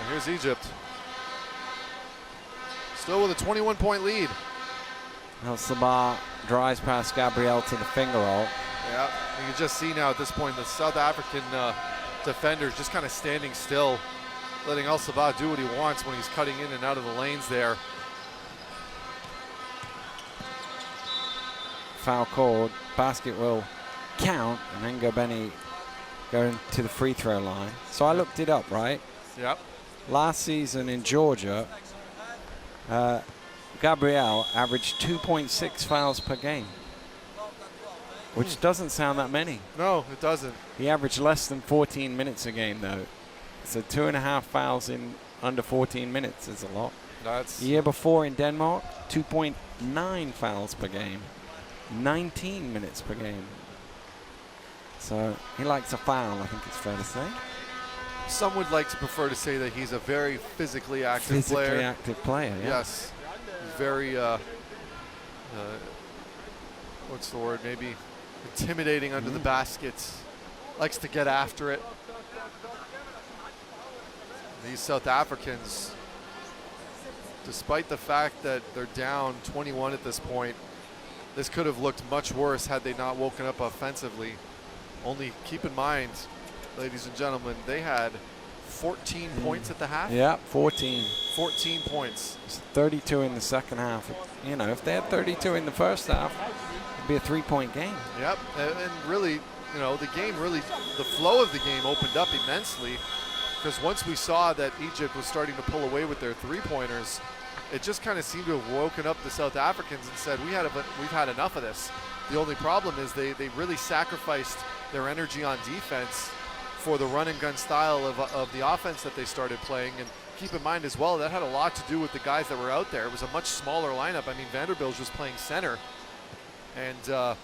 B: Here's Egypt. Still with a 21-point lead.
A: El Sabah drives past Gabriel to the finger roll.
B: Yeah, you can just see now at this point the South African defenders just kind of standing still, letting El Sabah do what he wants when he's cutting in and out of the lanes there.
A: Foul called. Basket will count, and then Ngabeni going to the free throw line. So I looked it up, right?
B: Yep.
A: Last season in Georgia, Gabriel averaged 2.6 fouls per game, which doesn't sound that many.
B: No, it doesn't.
A: He averaged less than 14 minutes a game, though. So 2.5 fouls in under 14 minutes is a lot.
B: That's
A: The year before in Denmark, 2.9 fouls per game, 19 minutes per game. So he likes a foul, I think it's fair to say.
B: Some would like to prefer to say that he's a very physically active player.
A: Physically active player, yeah.
B: Yes. Very, what's the word, maybe intimidating under the baskets. Likes to get after it. These South Africans, despite the fact that they're down 21 at this point, this could have looked much worse had they not woken up offensively. Only keep in mind, ladies and gentlemen, they had 14 points at the half.
A: Yeah, 14.
B: 14 points.
A: It's 32 in the second half. You know, if they had 32 in the first half, it'd be a 3-point game.
B: Yep, and really, you know, the game really, the flow of the game opened up immensely, because once we saw that Egypt was starting to pull away with their three-pointers, it just kind of seemed to have woken up the South Africans and said, we've had enough of this. The only problem is they really sacrificed their energy on defense for the run and gun style of the offense that they started playing. And keep in mind as well, that had a lot to do with the guys that were out there. It was a much smaller lineup. I mean, Vanderbilt was playing center, and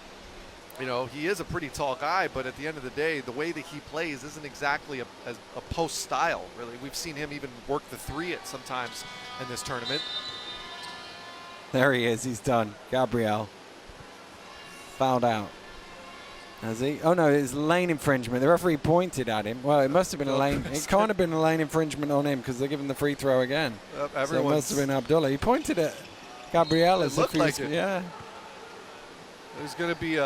B: you know, he is a pretty tall guy, but at the end of the day, the way that he plays isn't exactly a post style, really. We've seen him even work the three at sometimes in this tournament.
A: There he is, he's done. Gabriel fouled out. Has he? Oh no, it's lane infringement. The referee pointed at him. Well, it must have been a lane. It can't have been a lane infringement on him because they're giving the free throw again. So it must have been Abdullah. He pointed at Gabriel as if he was, yeah.
B: It was going to be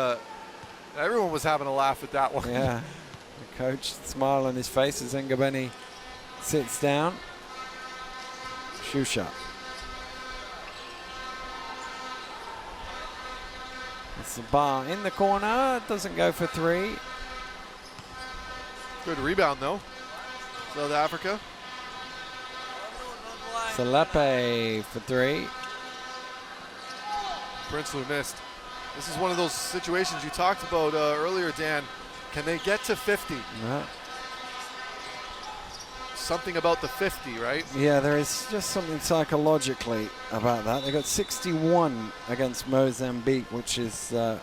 B: everyone was having a laugh at that one.
A: Yeah. The coach, smile on his face as Ngabeni sits down. Shoe shot. It's the bar in the corner. Doesn't go for three.
B: Good rebound, though. South Africa.
A: Salepe for three.
B: Prinsloo missed. This is one of those situations you talked about earlier, Dan. Can they get to 50?
A: No.
B: Something about the 50, right?
A: Yeah, there is just something psychologically about that. They got 61 against Mozambique, which is their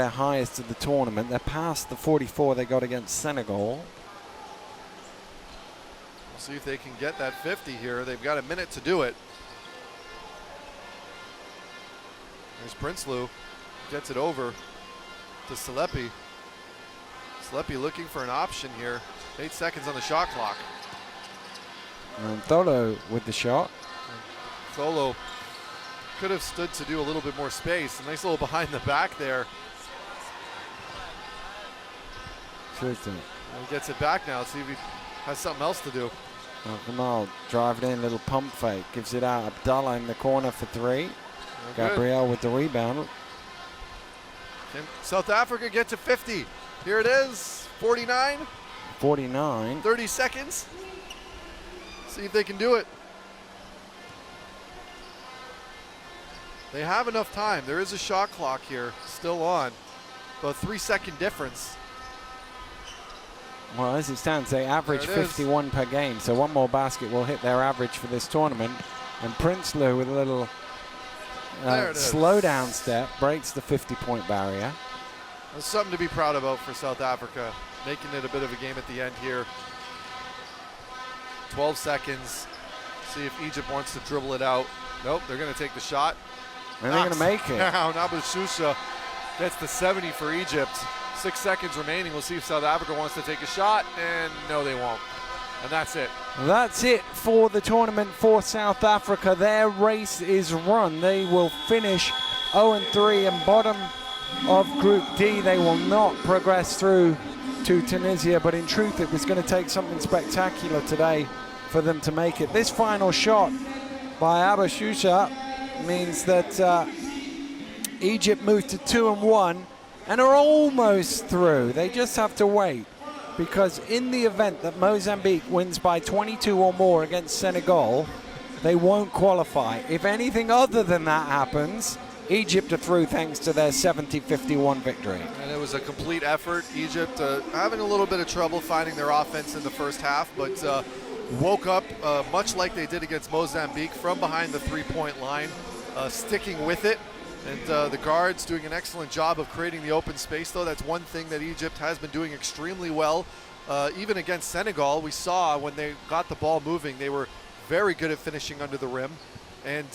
A: highest of the tournament. They're past the 44 they got against Senegal.
B: We'll see if they can get that 50 here. They've got a minute to do it. There's Prinsloo. Gets it over to Salepe. Salepe looking for an option here. 8 seconds on the shot clock.
A: And Tholo with the shot.
B: Tholo could have stood to do a little bit more space. A nice little behind the back there.
A: Sure.
B: He gets it back now. Let's see if he has something else to do.
A: Kamal drive it in, little pump fake. Gives it out. Abdullah in the corner for three. Gabriel with the rebound.
B: Can South Africa get to 50? Here it is. 49.
A: 49.
B: 30 seconds. See if they can do it. They have enough time. There is a shot clock here still on. About 3-second difference.
A: Well, as it stands, they average 51 per game. So one more basket will hit their average for this tournament. And Prinsloo with a little slow down step breaks the 50-point barrier.
B: That's something to be proud about for South Africa. Making it a bit of a game at the end here. 12 seconds. See if Egypt wants to dribble it out. Nope, they're going to take the shot.
A: And they're going to make it.
B: Now Nabashusha gets the 70 for Egypt. 6 seconds remaining. We'll see if South Africa wants to take a shot. And no, they won't. And that's it.
A: That's it for the tournament for South Africa. Their race is run. They will finish 0-3 and bottom of Group D. They will not progress through to Tunisia, but in truth it was going to take something spectacular today for them to make it. This final shot by Abashusha means that Egypt moved to 2-1 and are almost through. They just have to wait, because in the event that Mozambique wins by 22 or more against Senegal, they won't qualify. If anything other than that happens, Egypt are through thanks to their 70-51 victory.
B: And it was a complete effort. Egypt having a little bit of trouble finding their offense in the first half, but woke up much like they did against Mozambique from behind the three-point line, sticking with it. And the guards doing an excellent job of creating the open space, though. That's one thing that Egypt has been doing extremely well. Even against Senegal, we saw when they got the ball moving, they were very good at finishing under the rim. And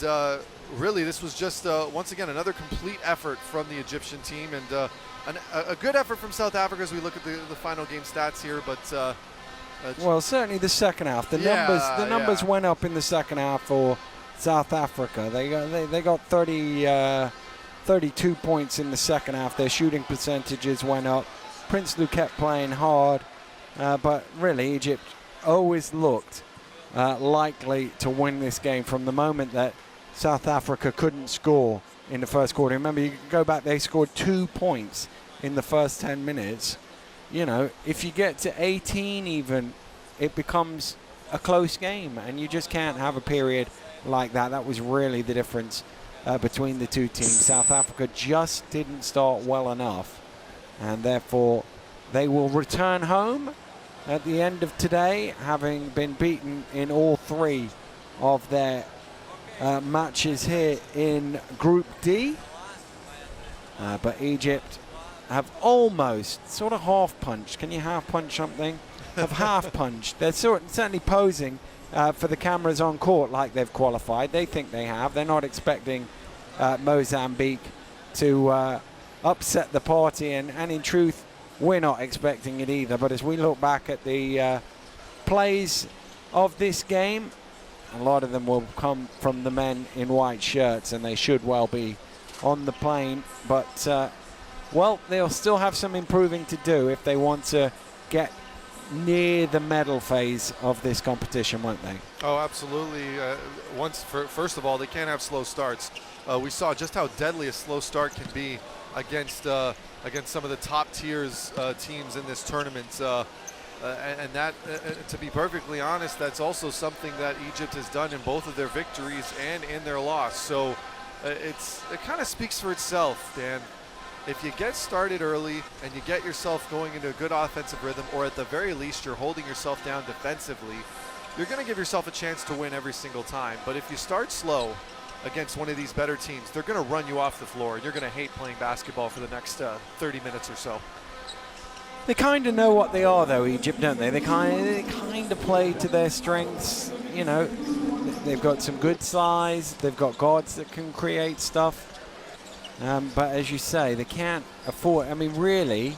B: really, this was just, once again, another complete effort from the Egyptian team. And a good effort from South Africa as we look at the final game stats here. But
A: well, certainly the second half. The numbers went up in the second half for South Africa. They got 32 points in the second half. Their shooting percentages went up. Prinsloo kept playing hard. But really, Egypt always looked likely to win this game from the moment that South Africa couldn't score in the first quarter. Remember, you go back, they scored 2 points in the first 10 minutes. You know, if you get to 18 even, it becomes a close game, and you just can't have a period like that. That was really the difference between the two teams. South Africa just didn't start well enough, and therefore they will return home at the end of today, having been beaten in all 3 of their matches here in Group D. But Egypt have almost sort of half-punched. Can you half-punch something? Have half-punched. They're certainly posing for the cameras on court like they've qualified. They think they have. They're not expecting Mozambique to upset the party, and in truth, we're not expecting it either. But as we look back at the plays of this game, a lot of them will come from the men in white shirts, and they should well be on the plane. But, well, they'll still have some improving to do if they want to get near the medal phase of this competition, won't they?
B: Oh, absolutely. First of all, they can't have slow starts. We saw just how deadly a slow start can be against some of the top tiers teams in this tournament. And that, to be perfectly honest, that's also something that Egypt has done in both of their victories and in their loss. So it kind of speaks for itself, Dan. If you get started early and you get yourself going into a good offensive rhythm, or at the very least you're holding yourself down defensively, you're going to give yourself a chance to win every single time. But if you start slow against one of these better teams, they're going to run you off the floor, and you're going to hate playing basketball for the next 30 minutes or so.
A: They kind of know what they are, though, Egypt, don't they? They kind of play to their strengths. You know, they've got some good size. They've got guards that can create stuff. But as you say, they can't afford. I mean, really,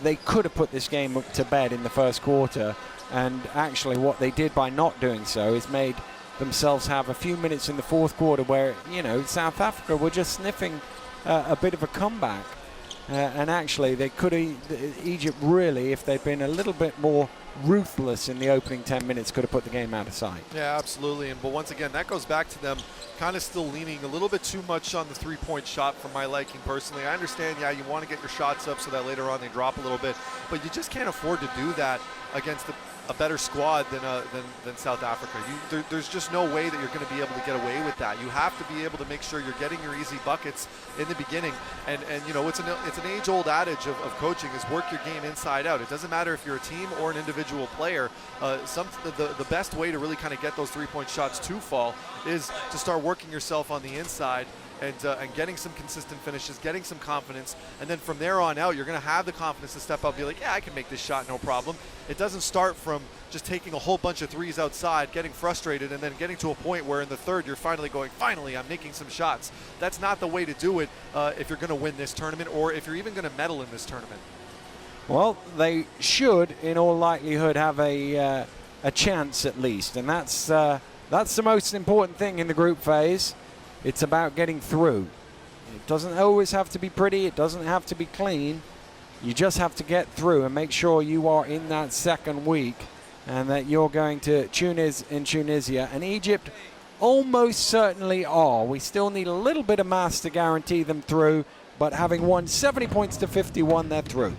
A: they could have put this game to bed in the first quarter. And actually, what they did by not doing so is made themselves have a few minutes in the fourth quarter where, you know, South Africa were just sniffing a bit of a comeback. And actually, they could have, Egypt really, if they'd been a little bit more ruthless in the opening 10 minutes, could have put the game out of sight. Yeah,
B: absolutely. But once again, that goes back to them kind of still leaning a little bit too much on the three-point shot for my liking personally. I understand, yeah, you want to get your shots up so that later on they drop a little bit, but you just can't afford to do that against a better squad than South Africa. There's just no way that you're going to be able to get away with that. You have to be able to make sure you're getting your easy buckets in the beginning. And you know, it's an age-old adage of coaching is work your game inside out. It doesn't matter if you're a team or an individual player. The best way to really kind of get those three-point shots to fall is to start working yourself on the inside and getting some consistent finishes, getting some confidence, and then from there on out, you're going to have the confidence to step up and be like, yeah, I can make this shot, no problem. It doesn't start from just taking a whole bunch of threes outside, getting frustrated, and then getting to a point where in the third, you're finally going, finally, I'm making some shots. That's not the way to do it if you're going to win this tournament, or if you're even going to medal in this tournament.
A: Well, they should, in all likelihood, have a chance at least, and that's the most important thing in the group phase. It's about getting through. It doesn't always have to be pretty. It doesn't have to be clean. You just have to get through and make sure you are in that second week and that you're going to Tunis in Tunisia. And Egypt almost certainly are. We still need a little bit of mass to guarantee them through, but having won 70 points to 51, they're through.